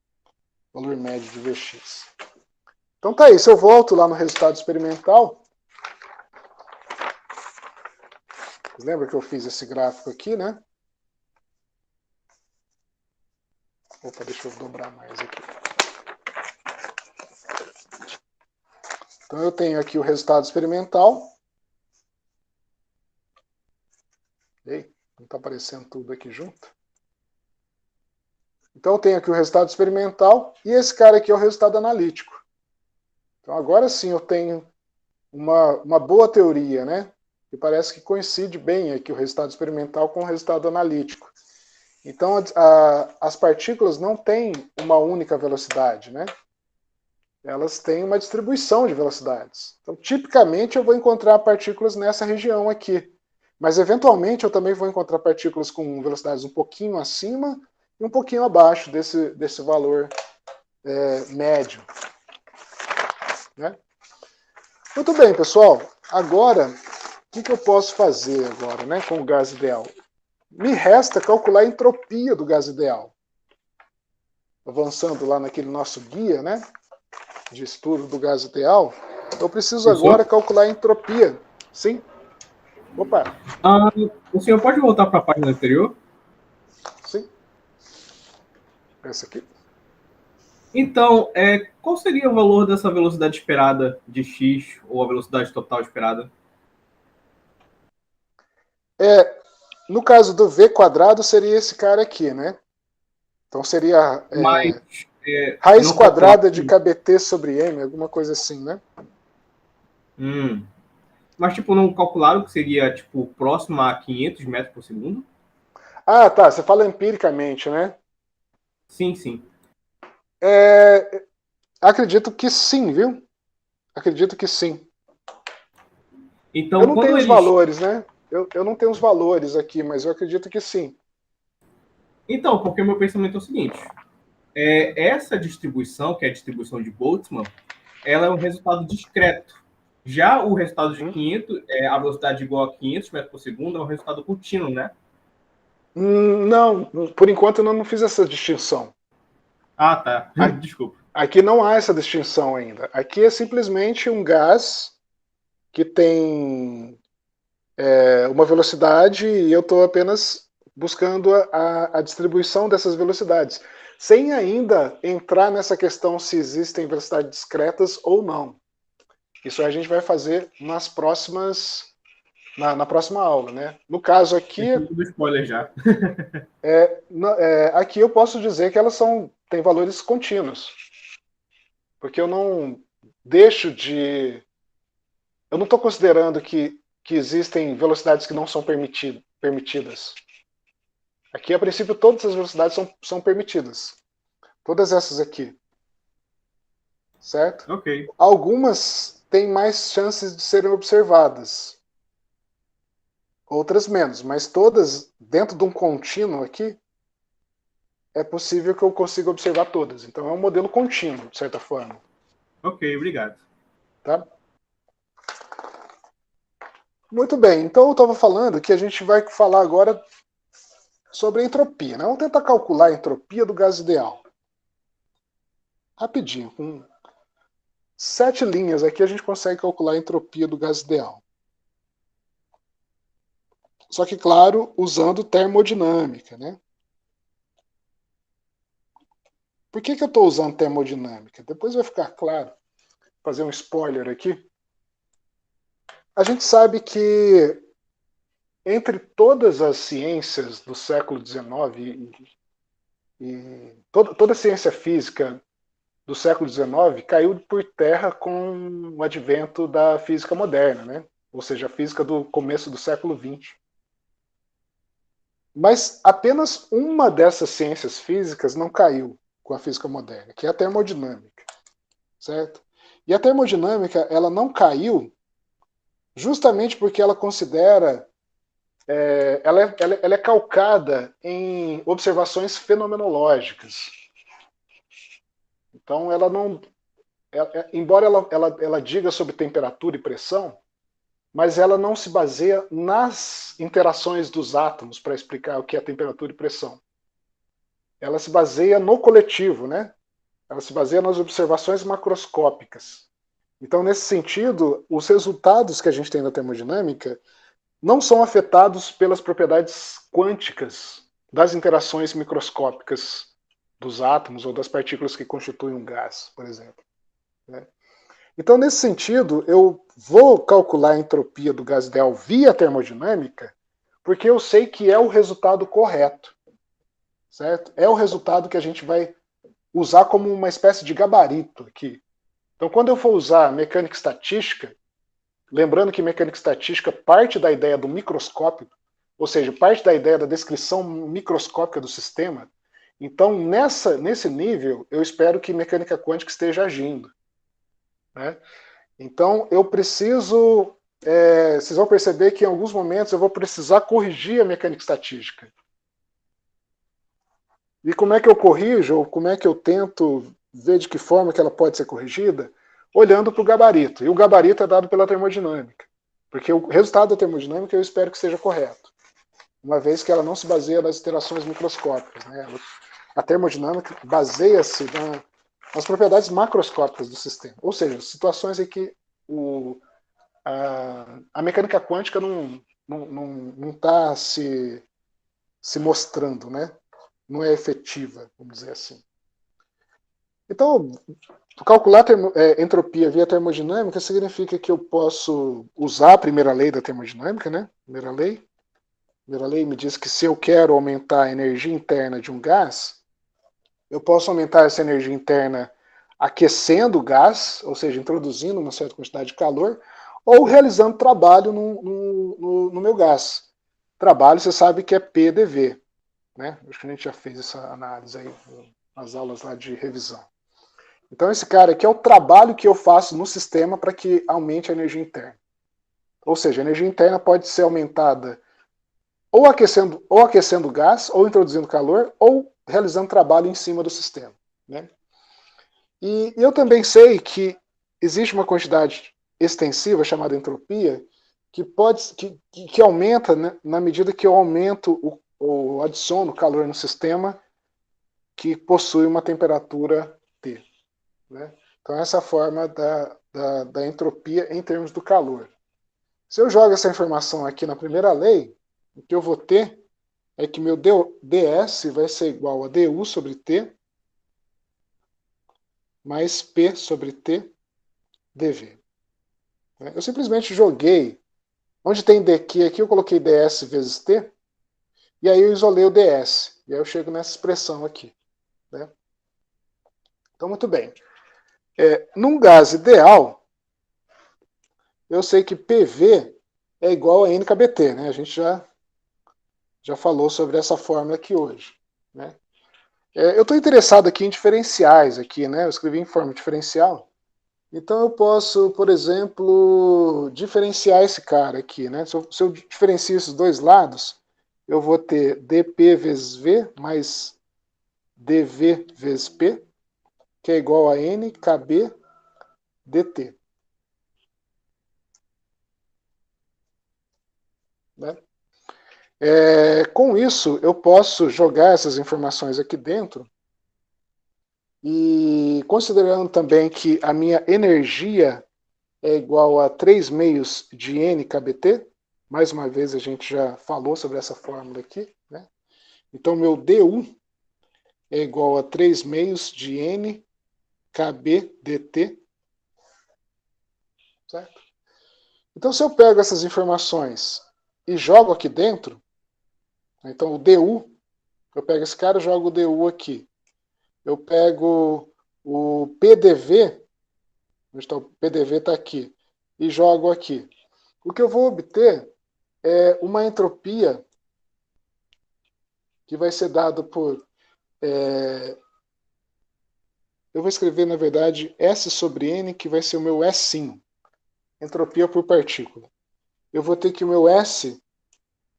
Valor médio de Vx. Então tá aí, se eu volto lá no resultado experimental, lembra que eu fiz esse gráfico aqui, né? Opa, deixa eu dobrar mais aqui. Então eu tenho aqui o resultado experimental. Ei, não está aparecendo tudo aqui junto. Então eu tenho aqui o resultado experimental e esse cara aqui é o resultado analítico. Então agora sim eu tenho uma boa teoria, né? E parece que coincide bem aqui o resultado experimental com o resultado analítico. Então as partículas não têm uma única velocidade, né? Elas têm uma distribuição de velocidades. Então, tipicamente, eu vou encontrar partículas nessa região aqui. Mas, eventualmente, eu também vou encontrar partículas com velocidades um pouquinho acima e um pouquinho abaixo desse valor médio. Né? Muito bem, pessoal. Agora, o que eu posso fazer agora, né, com o gás ideal? Me resta calcular a entropia do gás ideal. Avançando lá naquele nosso guia, né, de estudo do gás ideal, eu preciso agora calcular a entropia. Sim? Opa! O senhor pode voltar para a página anterior? Sim. Essa aqui. Então, qual seria o valor dessa velocidade esperada de x, ou a velocidade total esperada? No caso do v quadrado, seria esse cara aqui, né? Então seria raiz quadrada de kbt sobre m, alguma coisa assim, né? Mas, tipo, não calcularam que seria, tipo, próximo a 500 metros por segundo? Ah, tá. Você fala empiricamente, né? Sim, sim. Acredito que sim, viu? Acredito que sim. Então, eu não tenho os valores, né? Eu não tenho os valores aqui, mas eu acredito que sim. Então, porque o meu pensamento é o seguinte. essa distribuição, que é a distribuição de Boltzmann, ela é um resultado discreto. Já o resultado de 500, a velocidade igual a 500 metros por segundo, é um resultado contínuo, né? Não, por enquanto eu não fiz essa distinção. Ah, tá. A- Desculpa. Aqui não há essa distinção ainda. Aqui é simplesmente um gás que tem uma velocidade e eu estou apenas buscando a distribuição dessas velocidades, sem ainda entrar nessa questão se existem velocidades discretas ou não. Isso a gente vai fazer nas próximas, na próxima aula, né? No caso aqui, Tem tudo spoiler já. aqui eu posso dizer que elas têm valores contínuos, porque eu não deixo de, eu não estou considerando que existem velocidades que não são permitidas. Aqui, a princípio, todas as velocidades são permitidas. Todas essas aqui. Certo? Ok. Algumas têm mais chances de serem observadas. Outras menos. Mas todas, dentro de um contínuo aqui, é possível que eu consiga observar todas. Então é um modelo contínuo, de certa forma. Ok, obrigado. Tá? Muito bem. Então eu estava falando que a gente vai falar agora sobre a entropia. Né? Vamos tentar calcular a entropia do gás ideal. Rapidinho. Com 7 linhas aqui a gente consegue calcular a entropia do gás ideal. Só que, claro, usando termodinâmica, né? Por que eu estou usando termodinâmica? Depois vai ficar claro. Vou fazer um spoiler aqui. A gente sabe que entre todas as ciências do século XIX e toda a ciência física do século XIX caiu por terra com o advento da física moderna, né? Ou seja, a física do começo do século XX. Mas apenas uma dessas ciências físicas não caiu com a física moderna, que é a termodinâmica, certo? E a termodinâmica, ela não caiu justamente porque ela considera, ela é calcada em observações fenomenológicas. Então, ela não, embora ela diga sobre temperatura e pressão, mas ela não se baseia nas interações dos átomos para explicar o que é temperatura e pressão. Ela se baseia no coletivo, né? Ela se baseia nas observações macroscópicas. Então, nesse sentido, os resultados que a gente tem da termodinâmica não são afetados pelas propriedades quânticas das interações microscópicas dos átomos ou das partículas que constituem um gás, por exemplo. Né? Então, nesse sentido, eu vou calcular a entropia do gás ideal via termodinâmica, porque eu sei que é o resultado correto. Certo? É o resultado que a gente vai usar como uma espécie de gabarito aqui. Então, quando eu for usar mecânica estatística, lembrando que mecânica estatística parte da ideia do microscópio, ou seja, parte da ideia da descrição microscópica do sistema. Então, nesse nível, eu espero que mecânica quântica esteja agindo. Né? Então, eu preciso... vocês vão perceber que em alguns momentos eu vou precisar corrigir a mecânica estatística. E como é que eu corrijo, ou como é que eu tento ver de que forma que ela pode ser corrigida? Olhando para o gabarito. E o gabarito é dado pela termodinâmica. Porque o resultado da termodinâmica eu espero que seja correto. Uma vez que ela não se baseia nas interações microscópicas. Né? A termodinâmica baseia-se nas propriedades macroscópicas do sistema. Ou seja, situações em que a mecânica quântica não está se mostrando, né? Não é efetiva, vamos dizer assim. Então, calcular entropia via termodinâmica significa que eu posso usar a primeira lei da termodinâmica, né? Primeira lei me diz que se eu quero aumentar a energia interna de um gás, eu posso aumentar essa energia interna aquecendo o gás, ou seja, introduzindo uma certa quantidade de calor, ou realizando trabalho no meu gás. Trabalho, você sabe que é PDV. Né? Acho que a gente já fez essa análise aí nas aulas lá de revisão. Então esse cara aqui é o trabalho que eu faço no sistema para que aumente a energia interna. Ou seja, a energia interna pode ser aumentada ou aquecendo o gás, ou introduzindo calor, ou realizando trabalho em cima do sistema. né? E eu também sei que existe uma quantidade extensiva chamada entropia que aumenta, né, na medida que eu aumento ou adiciono calor no sistema que possui uma temperatura T, né? Então essa é a forma da entropia em termos do calor. Se eu jogo essa informação aqui na primeira lei, o que eu vou ter é que meu ds vai ser igual a du sobre T mais P sobre T dV. Eu simplesmente joguei, onde tem dq aqui, eu coloquei ds vezes T, e aí eu isolei o ds. E aí eu chego nessa expressão aqui, né? Então, muito bem. Num gás ideal, eu sei que PV é igual a NKBT, né? A gente já falou sobre essa fórmula aqui hoje, né? Eu estou interessado aqui em diferenciais, aqui, né? Eu escrevi em forma diferencial. Então eu posso, por exemplo, diferenciar esse cara aqui, né? Se eu diferencio esses dois lados, eu vou ter dP vezes V mais dV vezes P, que é igual a NKB dt. Né? Com isso, eu posso jogar essas informações aqui dentro e considerando também que a minha energia é igual a 3 meios de NKBT, mais uma vez a gente já falou sobre essa fórmula aqui, né? Então meu DU é igual a 3 meios de NKB dt, certo? Então se eu pego essas informações e jogo aqui dentro, então o DU, eu pego esse cara e jogo o DU aqui. Eu pego o PDV, onde está o PDV está aqui, e jogo aqui. O que eu vou obter é uma entropia que vai ser dado por... eu vou escrever, na verdade, S sobre N, que vai ser o meu S, entropia por partícula. Eu vou ter que o meu S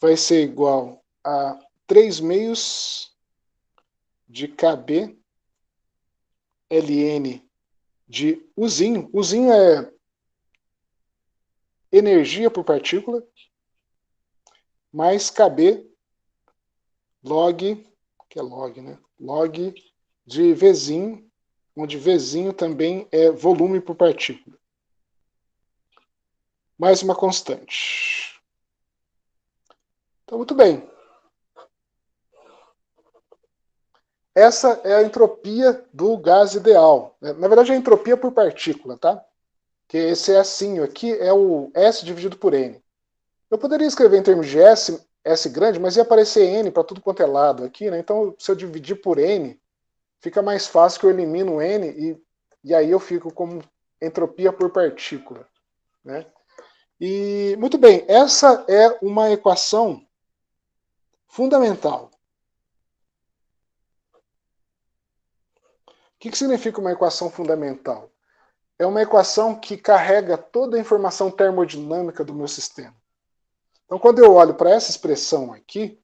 vai ser igual a 3 meios de KB ln de Uzinho. Uzinho é energia por partícula, mais KB log, que é log, né? Log de Vzinho, onde Vzinho também é volume por partícula. Mais uma constante. Então, muito bem. Essa é a entropia do gás ideal. Na verdade, é a entropia por partícula, tá? Que esse S aqui é o S dividido por N. Eu poderia escrever em termos de S grande, mas ia aparecer N para tudo quanto é lado aqui, né? Então, se eu dividir por N, fica mais fácil que eu elimino N e aí eu fico com entropia por partícula, né? E, muito bem, essa é uma equação fundamental. O que significa uma equação fundamental? É uma equação que carrega toda a informação termodinâmica do meu sistema. Então, quando eu olho para essa expressão aqui,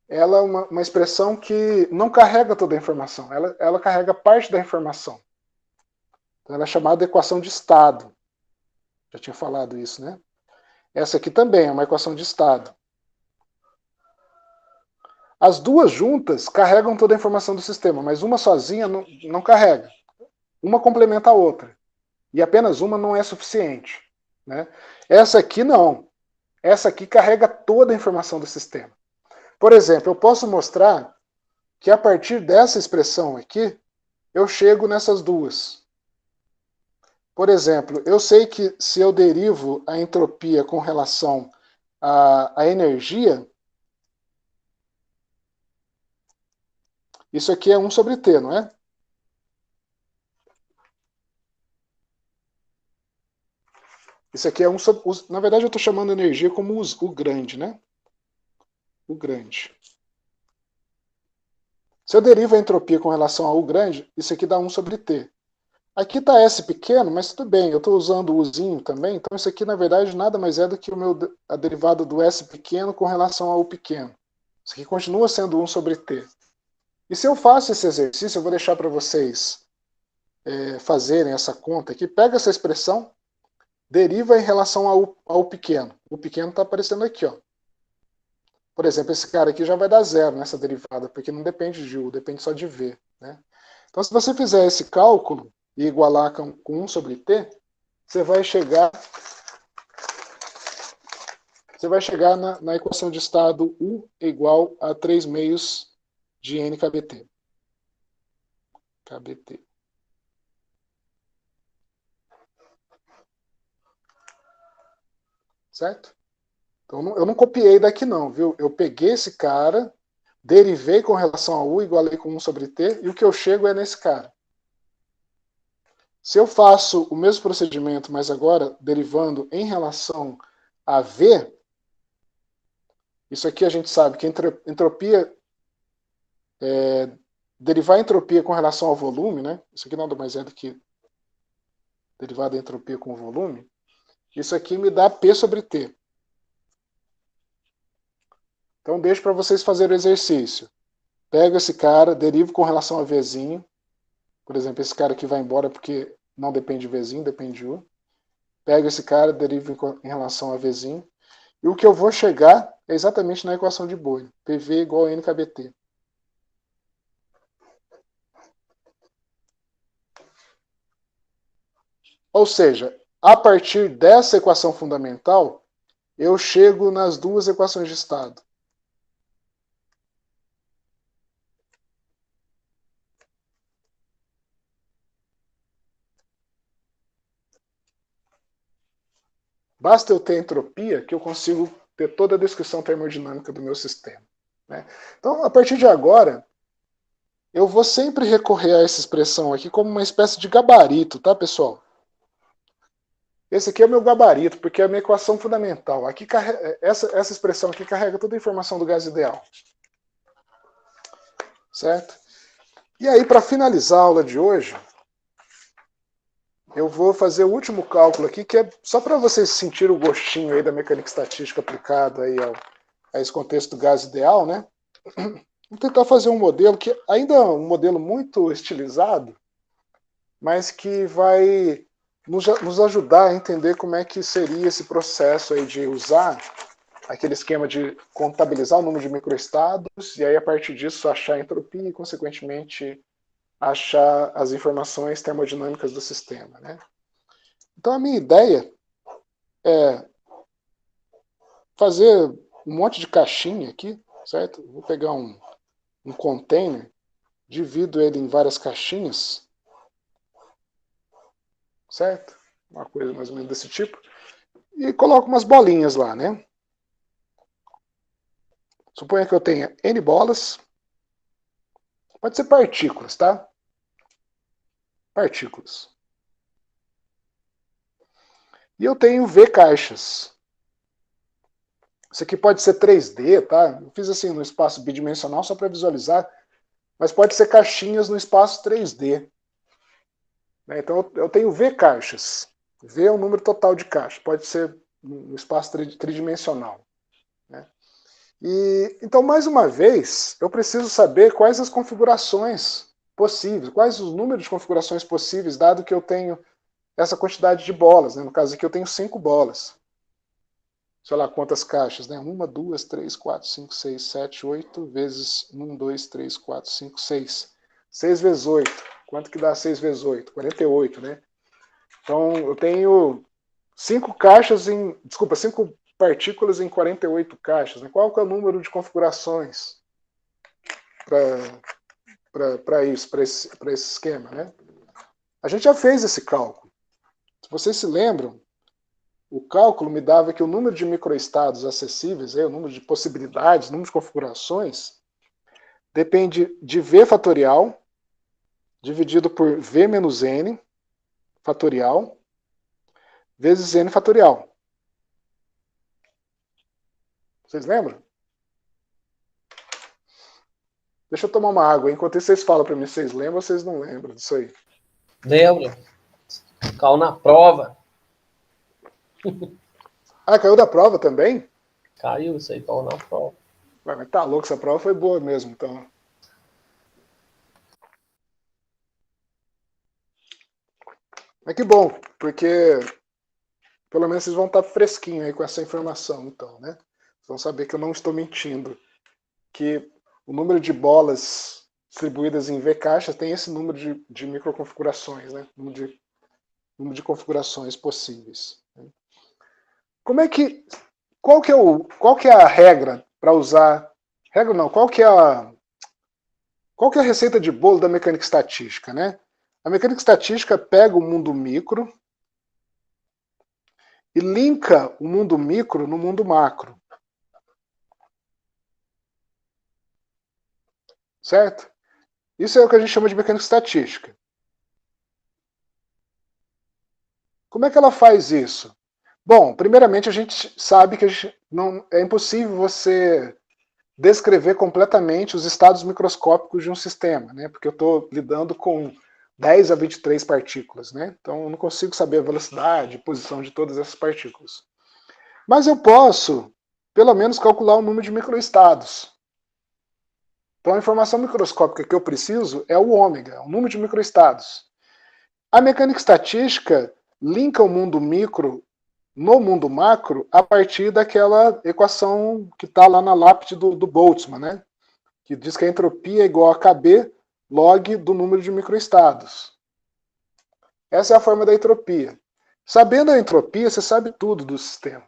ela é uma expressão que não carrega toda a informação, ela carrega parte da informação. Então, ela é chamada de equação de estado. Já tinha falado isso, né? Essa aqui também é uma equação de estado. As duas juntas carregam toda a informação do sistema, mas uma sozinha não carrega. Uma complementa a outra. E apenas uma não é suficiente, né? Essa aqui não. Essa aqui carrega toda a informação do sistema. Por exemplo, eu posso mostrar que a partir dessa expressão aqui, eu chego nessas duas. Por exemplo, eu sei que se eu derivo a entropia com relação à energia, isso aqui é 1 sobre T, não é? Isso aqui é 1 sobre... Na verdade, eu estou chamando energia como o grande, né? O grande. Se eu derivo a entropia com relação ao U grande, isso aqui dá 1 sobre T. Aqui está S pequeno, mas tudo bem, eu estou usando o Uzinho também, então isso aqui, na verdade, nada mais é do que a derivada do S pequeno com relação ao U pequeno. Isso aqui continua sendo 1 sobre T. E se eu faço esse exercício, eu vou deixar para vocês fazerem essa conta aqui. Pega essa expressão, deriva em relação ao pequeno. O pequeno está aparecendo aqui, ó. Por exemplo, esse cara aqui já vai dar zero nessa derivada, porque não depende de U, depende só de V, né? Então, se você fizer esse cálculo e igualar com 1 sobre T, você vai chegar na equação de estado U igual a 3 meios de N kBt. Certo? Então, eu não copiei daqui não, viu? Eu peguei esse cara, derivei com relação a U, igualei com 1 sobre T, e o que eu chego é nesse cara. Se eu faço o mesmo procedimento, mas agora derivando em relação a V, isso aqui a gente sabe que entropia, derivar a entropia com relação ao volume, né? Isso aqui nada mais é do que derivar da entropia com o volume. Isso aqui me dá P sobre T. Então, deixo para vocês fazerem o exercício. Pego esse cara, derivo com relação a Vzinho. Por exemplo, esse cara aqui vai embora porque não depende de Vzinho, depende de U. Pego esse cara, derivo em relação a Vzinho. E o que eu vou chegar é exatamente na equação de Boole. PV igual a N kBt. Ou seja, a partir dessa equação fundamental, eu chego nas duas equações de estado. Basta eu ter entropia que eu consigo ter toda a descrição termodinâmica do meu sistema, né? Então, a partir de agora, eu vou sempre recorrer a essa expressão aqui como uma espécie de gabarito, tá, pessoal? Esse aqui é o meu gabarito, porque é a minha equação fundamental. Aqui, essa expressão aqui carrega toda a informação do gás ideal. Certo? E aí, para finalizar a aula de hoje, eu vou fazer o último cálculo aqui, que é só para vocês sentirem o gostinho aí da mecânica estatística aplicada aí a esse contexto do gás ideal, né? Vou tentar fazer um modelo que ainda é um modelo muito estilizado, mas que vai nos ajudar a entender como é que seria esse processo aí de usar aquele esquema de contabilizar o número de microestados e aí, a partir disso, achar a entropia e, consequentemente, achar as informações termodinâmicas do sistema, né? Então, a minha ideia é fazer um monte de caixinha aqui, certo? Vou pegar um container, divido ele em várias caixinhas, certo? Uma coisa mais ou menos desse tipo. E coloco umas bolinhas lá, né? Suponha que eu tenha N bolas. Pode ser partículas, tá? Partículas. E eu tenho V caixas. Isso aqui pode ser 3D, tá? Eu fiz assim no espaço bidimensional só para visualizar, mas pode ser caixinhas no espaço 3D. Então eu tenho V caixas. V é o número total de caixas. Pode ser no espaço tridimensional, né? E então, mais uma vez, eu preciso saber quais as configurações possíveis, quais os números de configurações possíveis, dado que eu tenho essa quantidade de bolas, né? No caso aqui eu tenho 5 bolas. Sei lá quantas caixas, né? 1, 2, 3, 4, 5, 6, 7, 8 vezes 1, 2, 3, 4, 5, 6. 6 vezes 8. Quanto que dá 6 vezes 8? 48, né? Então eu tenho 5 caixas em... Desculpa, 5 partículas em 48 caixas, né? Qual que é o número de configurações para isso, para esse esquema, né? A gente já fez esse cálculo. Se vocês se lembram, o cálculo me dava que o número de microestados acessíveis, o número de possibilidades, o número de configurações, depende de V fatorial dividido por V menos N fatorial vezes N fatorial. Vocês lembram? Deixa eu tomar uma água. Enquanto isso, vocês falam para mim se vocês lembram ou vocês não lembram disso aí. Lembro. Caiu na prova. Ah, caiu da prova também? Caiu, isso aí caiu na prova. Mas tá louco, essa prova foi boa mesmo, então. Mas que bom, porque pelo menos vocês vão estar fresquinho aí com essa informação, então, né? Vocês vão saber que eu não estou mentindo, que o número de bolas distribuídas em V caixas tem esse número de microconfigurações, né? Número de configurações possíveis. Como é que qual que é a regra para usar regra não, qual que é a receita de bolo da mecânica estatística, né? A mecânica estatística pega o mundo micro e linka o mundo micro no mundo macro. Certo? Isso é o que a gente chama de mecânica estatística. Como é que ela faz isso? Bom, primeiramente a gente sabe que não é impossível você descrever completamente os estados microscópicos de um sistema, né? Porque eu estou lidando com 10 a 23 partículas, né? Então eu não consigo saber a velocidade, posição de todas essas partículas. Mas eu posso, pelo menos, calcular o número de microestados. Então a informação microscópica que eu preciso é o ômega, o número de microestados. A mecânica estatística linka o mundo micro no mundo macro a partir daquela equação que está lá na lápide do Boltzmann, né? Que diz que a entropia é igual a KB log do número de microestados. Essa é a forma da entropia. Sabendo a entropia, você sabe tudo do sistema.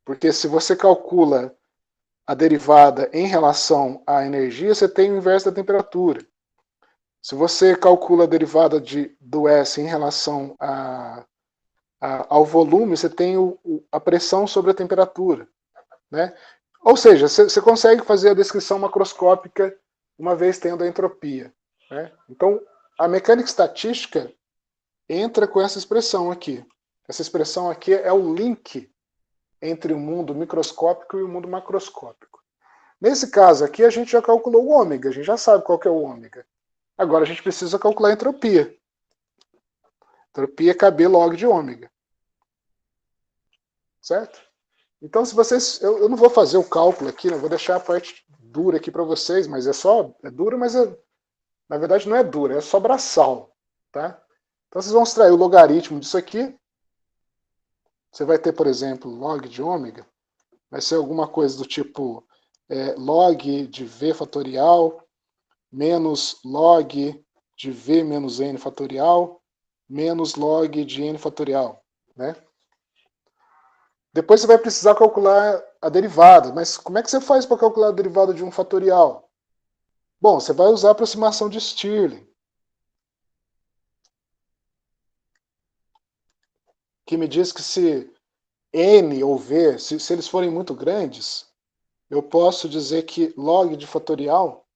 Porque se você calcula a derivada em relação à energia, você tem o inverso da temperatura. Se você calcula a derivada do S em relação ao volume, você tem a pressão sobre a temperatura. Né? Ou seja, você consegue fazer a descrição macroscópica uma vez tendo a entropia. Né? Então, a mecânica estatística entra com essa expressão aqui. Essa expressão aqui é o link entre o mundo microscópico e o mundo macroscópico. Nesse caso aqui, a gente já calculou o ômega, a gente já sabe qual que é o ômega. Agora a gente precisa calcular a entropia. Entropia é KB log de ômega. Certo? Então, se vocês. Eu não vou fazer o cálculo aqui, né? Eu vou deixar a parte dura aqui para vocês, mas é dura, mas na verdade não é dura, é só braçal. Tá? Então, vocês vão extrair o logaritmo disso aqui. Você vai ter, por exemplo, log de ômega. Vai ser alguma coisa do tipo log de V fatorial menos log de V menos N fatorial menos log de N fatorial. Né? Depois você vai precisar calcular a derivada. Mas como é que você faz para calcular a derivada de um fatorial? Bom, você vai usar a aproximação de Stirling, que me diz que se n ou v, se eles forem muito grandes, eu posso dizer que log de fatorial...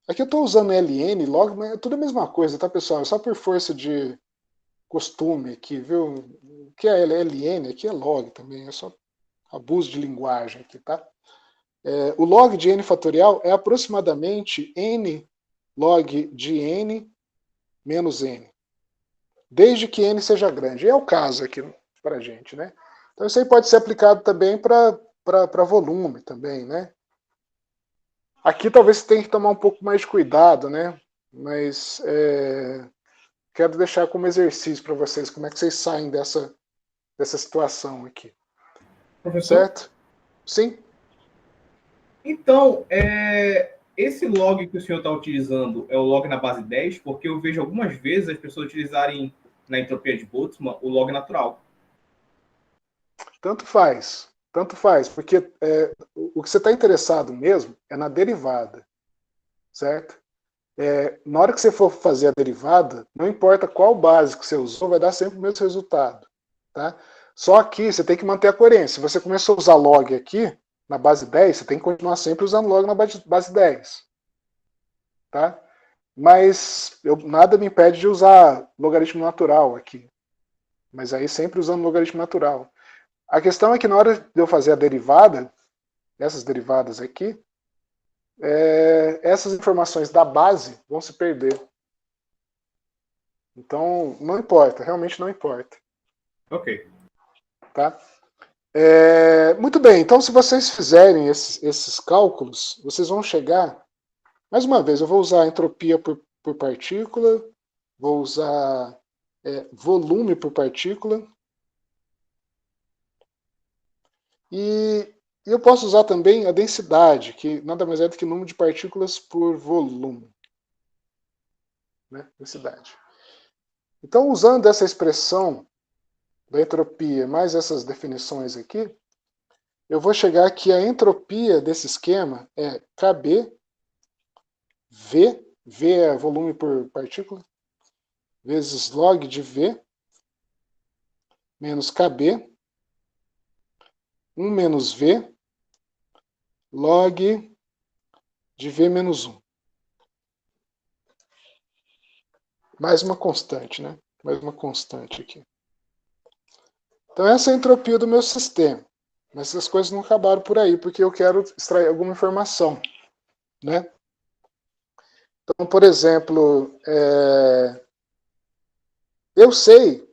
Aqui eu estou usando ln, log, mas é tudo a mesma coisa, tá, pessoal? É só por força de costume aqui, viu? O que é ln aqui é log também, é só abuso de linguagem aqui, tá? O log de n fatorial é aproximadamente n log de n menos n. Desde que n seja grande. E é o caso aqui para a gente, né? Então isso aí pode ser aplicado também para volume também, né? Aqui talvez você tenha que tomar um pouco mais de cuidado, né? Mas quero deixar como exercício para vocês como é que vocês saem dessa situação aqui. Professor? Certo? Sim? Então, esse log que o senhor está utilizando é o log na base 10, porque eu vejo algumas vezes as pessoas utilizarem na entropia de Boltzmann o log natural. Tanto faz, porque o que você está interessado mesmo é na derivada, certo? Na hora que você for fazer a derivada, não importa qual base que você usou, vai dar sempre o mesmo resultado, tá? Só que você tem que manter a coerência. Se você começou a usar log aqui, na base 10, você tem que continuar sempre usando log na base 10, tá? Mas nada me impede de usar logaritmo natural aqui, mas aí sempre usando logaritmo natural. A questão é que na hora de eu fazer a derivada, essas derivadas aqui, essas informações da base vão se perder. Então, não importa, realmente não importa. Ok. Tá? Muito bem, então se vocês fizerem esses cálculos, vocês vão chegar... Mais uma vez, eu vou usar a entropia por partícula, vou usar é volume por partícula. E eu posso usar também a densidade, que nada mais é do que número de partículas por volume. Né? Densidade. Então, usando essa expressão da entropia mais essas definições aqui, eu vou chegar que a entropia desse esquema é KB, V é volume por partícula, vezes log de V, menos KB, 1 menos V, log de V menos 1. Mais uma constante, né? Mais uma constante aqui. Então essa é a entropia do meu sistema. Mas essas coisas não acabaram por aí, porque eu quero extrair alguma informação, né? Então, por exemplo, eu sei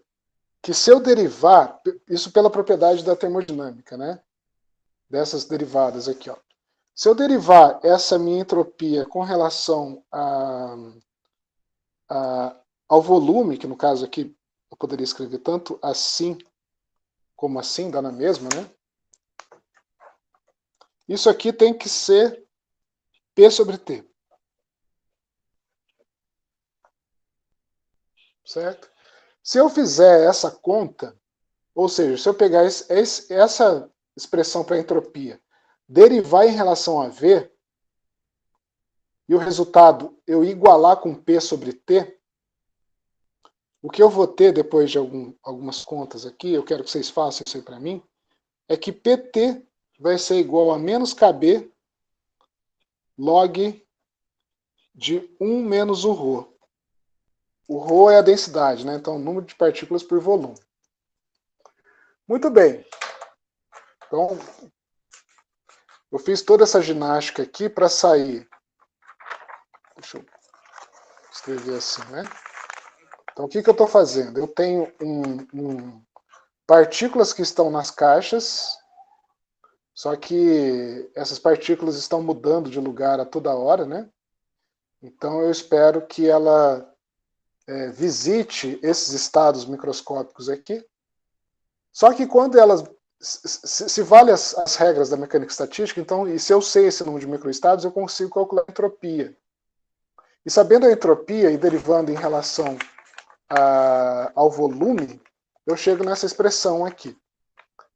que se eu derivar, isso pela propriedade da termodinâmica, né? Dessas derivadas aqui, ó. Se eu derivar essa minha entropia com relação ao volume, que no caso aqui eu poderia escrever tanto assim como assim, dá na mesma, né? Isso aqui tem que ser P sobre T. Certo? Se eu fizer essa conta, ou seja, se eu pegar essa expressão para entropia, derivar em relação a V, e o resultado eu igualar com P sobre T, o que eu vou ter depois de algumas contas aqui, eu quero que vocês façam isso aí para mim, é que PT vai ser igual a menos KB log de 1 menos o ρ. O ρ é a densidade, né? Então, o número de partículas por volume. Muito bem. Então, eu fiz toda essa ginástica aqui para sair. Deixa eu escrever assim, né? Então, o que eu estou fazendo? Eu tenho partículas que estão nas caixas, só que essas partículas estão mudando de lugar a toda hora, né? Então, eu espero que ela visite esses estados microscópicos aqui. Só que quando elas se vale as regras da mecânica estatística, então, e se eu sei esse número de microestados, eu consigo calcular a entropia. E sabendo a entropia e derivando em relação ao volume, eu chego nessa expressão aqui.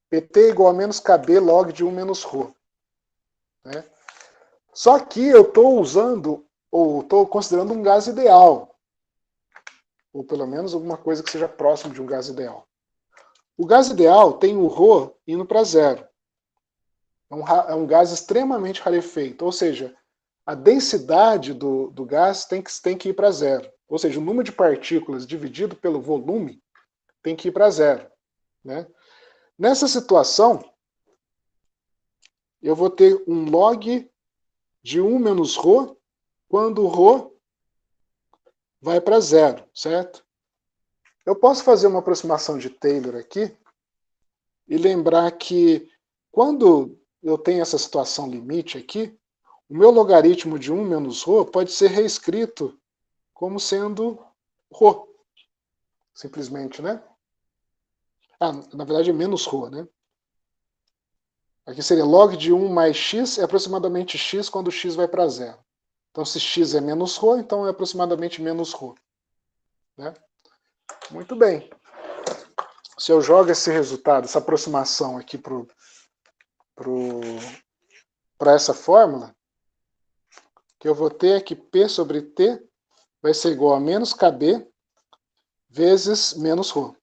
PT igual a menos KB log de 1 menos ρ. Né? Só que eu estou usando, ou estou considerando um gás ideal. Ou pelo menos alguma coisa que seja próximo de um gás ideal. O gás ideal tem o ρ indo para zero. É um gás extremamente rarefeito, ou seja, a densidade do gás tem que ir para zero. Ou seja, o número de partículas dividido pelo volume tem que ir para zero. Né? Nessa situação, eu vou ter um log de 1 menos ρ, quando o ρ vai para zero, certo? Eu posso fazer uma aproximação de Taylor aqui e lembrar que quando eu tenho essa situação limite aqui, o meu logaritmo de 1 menos ρ pode ser reescrito como sendo ρ, simplesmente, né? Na verdade é menos ρ, né? Aqui seria log de 1 mais x é aproximadamente x quando x vai para zero. Então se x é menos ρ, então é aproximadamente menos ρ. Né? Muito bem. Se eu jogo esse resultado, essa aproximação aqui para essa fórmula, que eu vou ter é que P sobre T vai ser igual a menos KB vezes menos ρ.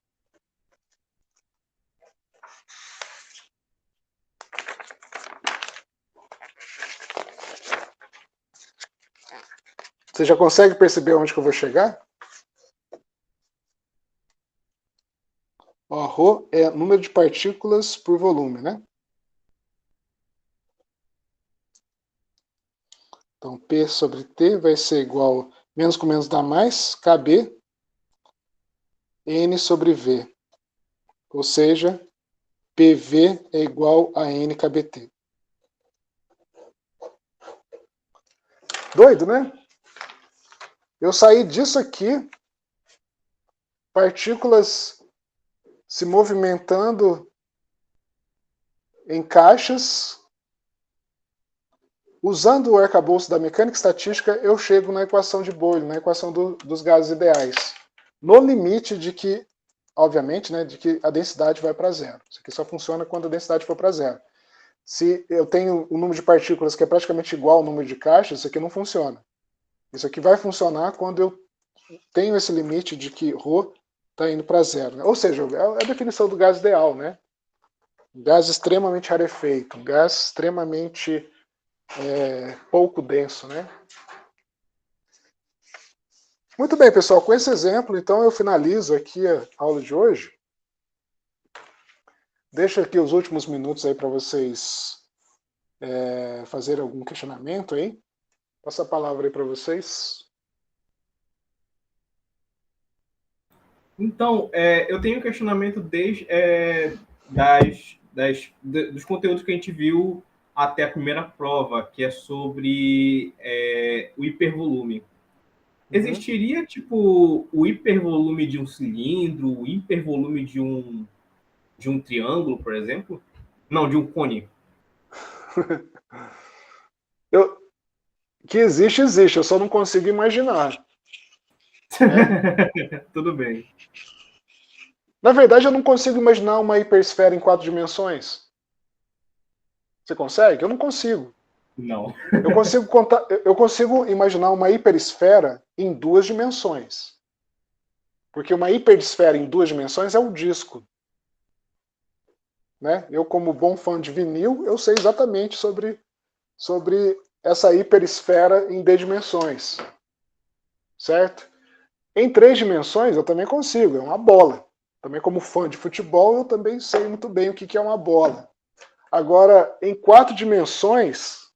Você já consegue perceber onde que eu vou chegar? Ó, ρ é número de partículas por volume, né? Então, P sobre T vai ser igual, menos com menos dá mais, KB, N sobre V. Ou seja, PV é igual a NKBT. Doido, né? Eu saí disso aqui partículas se movimentando em caixas. Usando o arcabouço da mecânica estatística, eu chego na equação de Boyle, na equação dos gases ideais. No limite de que, obviamente, né, de que a densidade vai para zero. Isso aqui só funciona quando a densidade for para zero. Se eu tenho um número de partículas que é praticamente igual ao número de caixas, isso aqui não funciona. Isso aqui vai funcionar quando eu tenho esse limite de que ρ está indo para zero. Né? Ou seja, é a definição do gás ideal, né? Um gás extremamente rarefeito, um gás extremamente pouco denso, né? Muito bem, pessoal, com esse exemplo, então eu finalizo aqui a aula de hoje. Deixo aqui os últimos minutos aí para vocês fazerem algum questionamento aí. Passo a palavra aí para vocês. Então, eu tenho um questionamento desde dos conteúdos que a gente viu até a primeira prova, que é sobre o hipervolume. Existiria, tipo, o hipervolume de um cilindro, o hipervolume de um triângulo, por exemplo? Não, de um cone. Que existe, eu só não consigo imaginar. Tudo bem. Na verdade, eu não consigo imaginar uma hiperesfera em 4 dimensões. Você consegue? Eu não consigo. Não. Eu consigo imaginar uma hiperesfera em 2 dimensões. Porque uma hiperesfera em 2 dimensões é um disco. Né? Eu, como bom fã de vinil, eu sei exatamente sobre essa hiperesfera em D dimensões. Certo? Em 3 dimensões eu também consigo, é uma bola. Também como fã de futebol, eu também sei muito bem o que é uma bola. Agora, em 4 dimensões,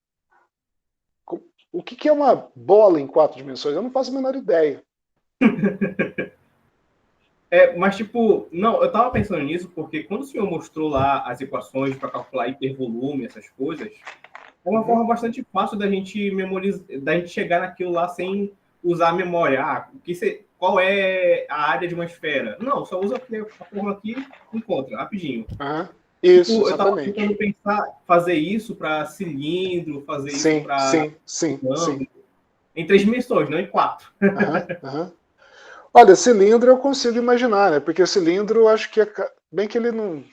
o que é uma bola em 4 dimensões? Eu não faço a menor ideia. Mas, tipo, não, eu tava pensando nisso porque quando o senhor mostrou lá as equações para calcular hipervolume, essas coisas, é uma forma bastante fácil da gente memorizar, da gente chegar naquilo lá sem usar a memória. Qual é a área de uma esfera? Não, só usa a fórmula aqui e encontra, rapidinho. Isso, tipo, exatamente. Eu tava tentando pensar, fazer isso para cilindro, fazer isso para... Sim. Em 3 dimensões, não em 4. Olha, cilindro eu consigo imaginar, né? Porque o cilindro, acho que bem que ele não...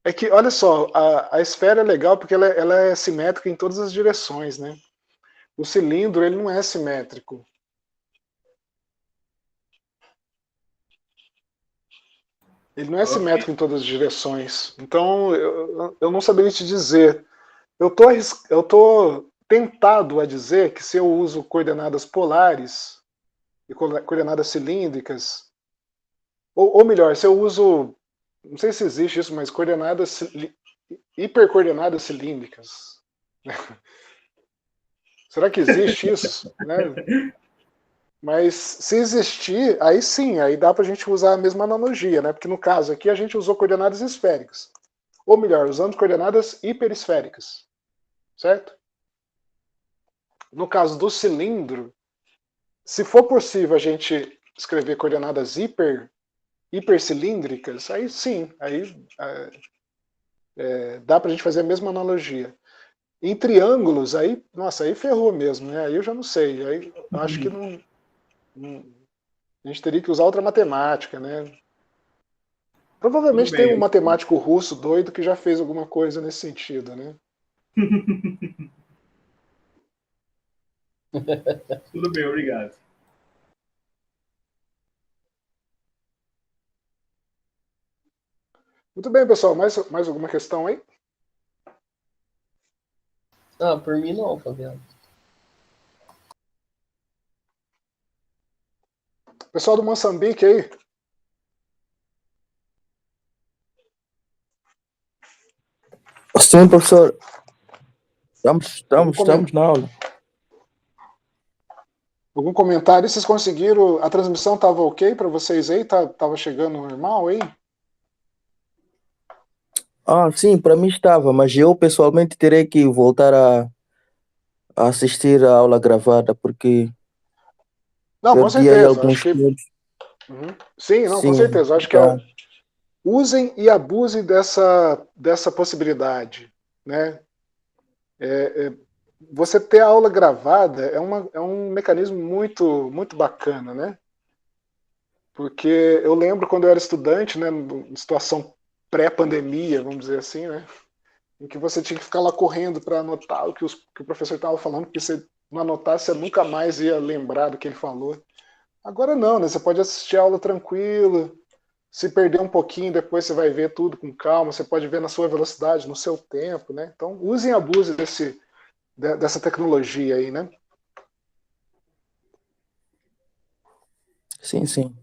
É que, olha só, a esfera é legal porque ela é simétrica em todas as direções, né? O cilindro, ele não é simétrico. Ele não é simétrico em todas as direções. Então, eu não saberia te dizer. Eu tô tentado a dizer que se eu uso coordenadas polares e coordenadas cilíndricas, ou melhor, se eu uso, não sei se existe isso, mas hipercoordenadas cilíndricas. Será que existe isso? Né? Mas se existir, aí sim, aí dá para a gente usar a mesma analogia, né? Porque no caso aqui a gente usou coordenadas esféricas. Ou melhor, usando coordenadas hiperesféricas. Certo? No caso do cilindro, se for possível a gente escrever coordenadas hipercilíndricas, aí sim, aí dá para a gente fazer a mesma analogia. Em triângulos, aí, nossa, aí ferrou mesmo, né? Aí eu já não sei, aí acho que não, a gente teria que usar outra matemática, né? Provavelmente tem um matemático russo doido que já fez alguma coisa nesse sentido, né? Tudo bem, obrigado. Muito bem, pessoal. Mais alguma questão aí? Por mim não, Fabiano. Pessoal do Moçambique aí? Sim, professor. Estamos na aula. Algum comentário? Vocês conseguiram? A transmissão estava ok para vocês aí? Tava chegando normal aí? Sim, para mim estava, mas eu pessoalmente terei que voltar a assistir a aula gravada, porque Não, com perdi aí certeza. alguns pontos. Uhum. Sim, não, com Sim, certeza. Eu acho que então, usem e abusem dessa possibilidade, né? Você ter a aula gravada é um mecanismo muito bacana, né? Porque eu lembro quando eu era estudante, né, em situação pré-pandemia, vamos dizer assim, né? Em que você tinha que ficar lá correndo para anotar que o professor estava falando, porque você não anotasse, você nunca mais ia lembrar do que ele falou. Agora não, né? Você pode assistir a aula tranquilo, se perder um pouquinho, depois você vai ver tudo com calma, você pode ver na sua velocidade, no seu tempo, né? Então, usem e abusem dessa tecnologia aí, né? sim, sim.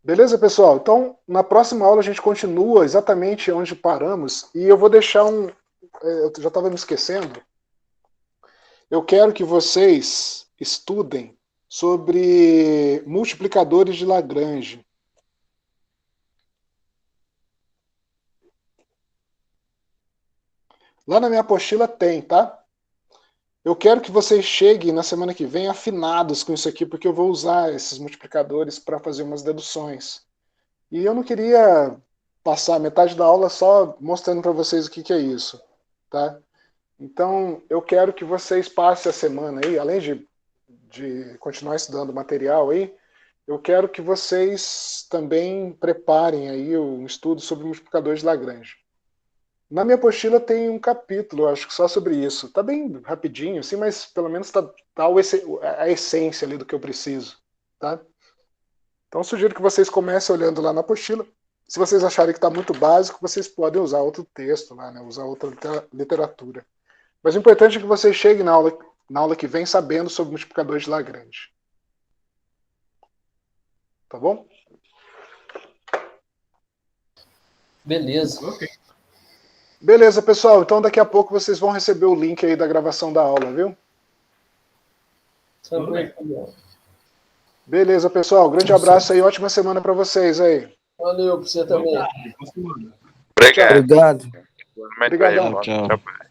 Beleza, pessoal? Então, na próxima aula a gente continua exatamente onde paramos e eu vou deixar eu já estava me esquecendo. Eu quero que vocês estudem sobre multiplicadores de Lagrange. Lá na minha apostila tem, tá? Eu quero que vocês cheguem na semana que vem afinados com isso aqui, porque eu vou usar esses multiplicadores para fazer umas deduções. E eu não queria passar metade da aula só mostrando para vocês o que é isso, tá? Então, eu quero que vocês passem a semana aí, além de continuar estudando material aí, eu quero que vocês também preparem aí um estudo sobre multiplicadores de Lagrange. Na minha apostila tem um capítulo, eu acho que só sobre isso. Tá bem rapidinho, assim, mas pelo menos tá a essência ali do que eu preciso, tá? Então, eu sugiro que vocês comecem olhando lá na apostila. Se vocês acharem que está muito básico, vocês podem usar outro texto lá, né? Usar outra literatura. Mas o importante é que vocês cheguem na aula que vem sabendo sobre multiplicadores de Lagrange. Tá bom? Beleza. Ok. Beleza, pessoal. Então daqui a pouco vocês vão receber o link aí da gravação da aula, viu? Tudo bem. Tranquilo. Beleza, pessoal. Grande abraço aí. Ótima semana para vocês aí. Valeu pra você Boa também. tarde. Boa semana. Obrigado. Obrigado. Muito bem. Obrigadão. Tchau, Tchau, tchau.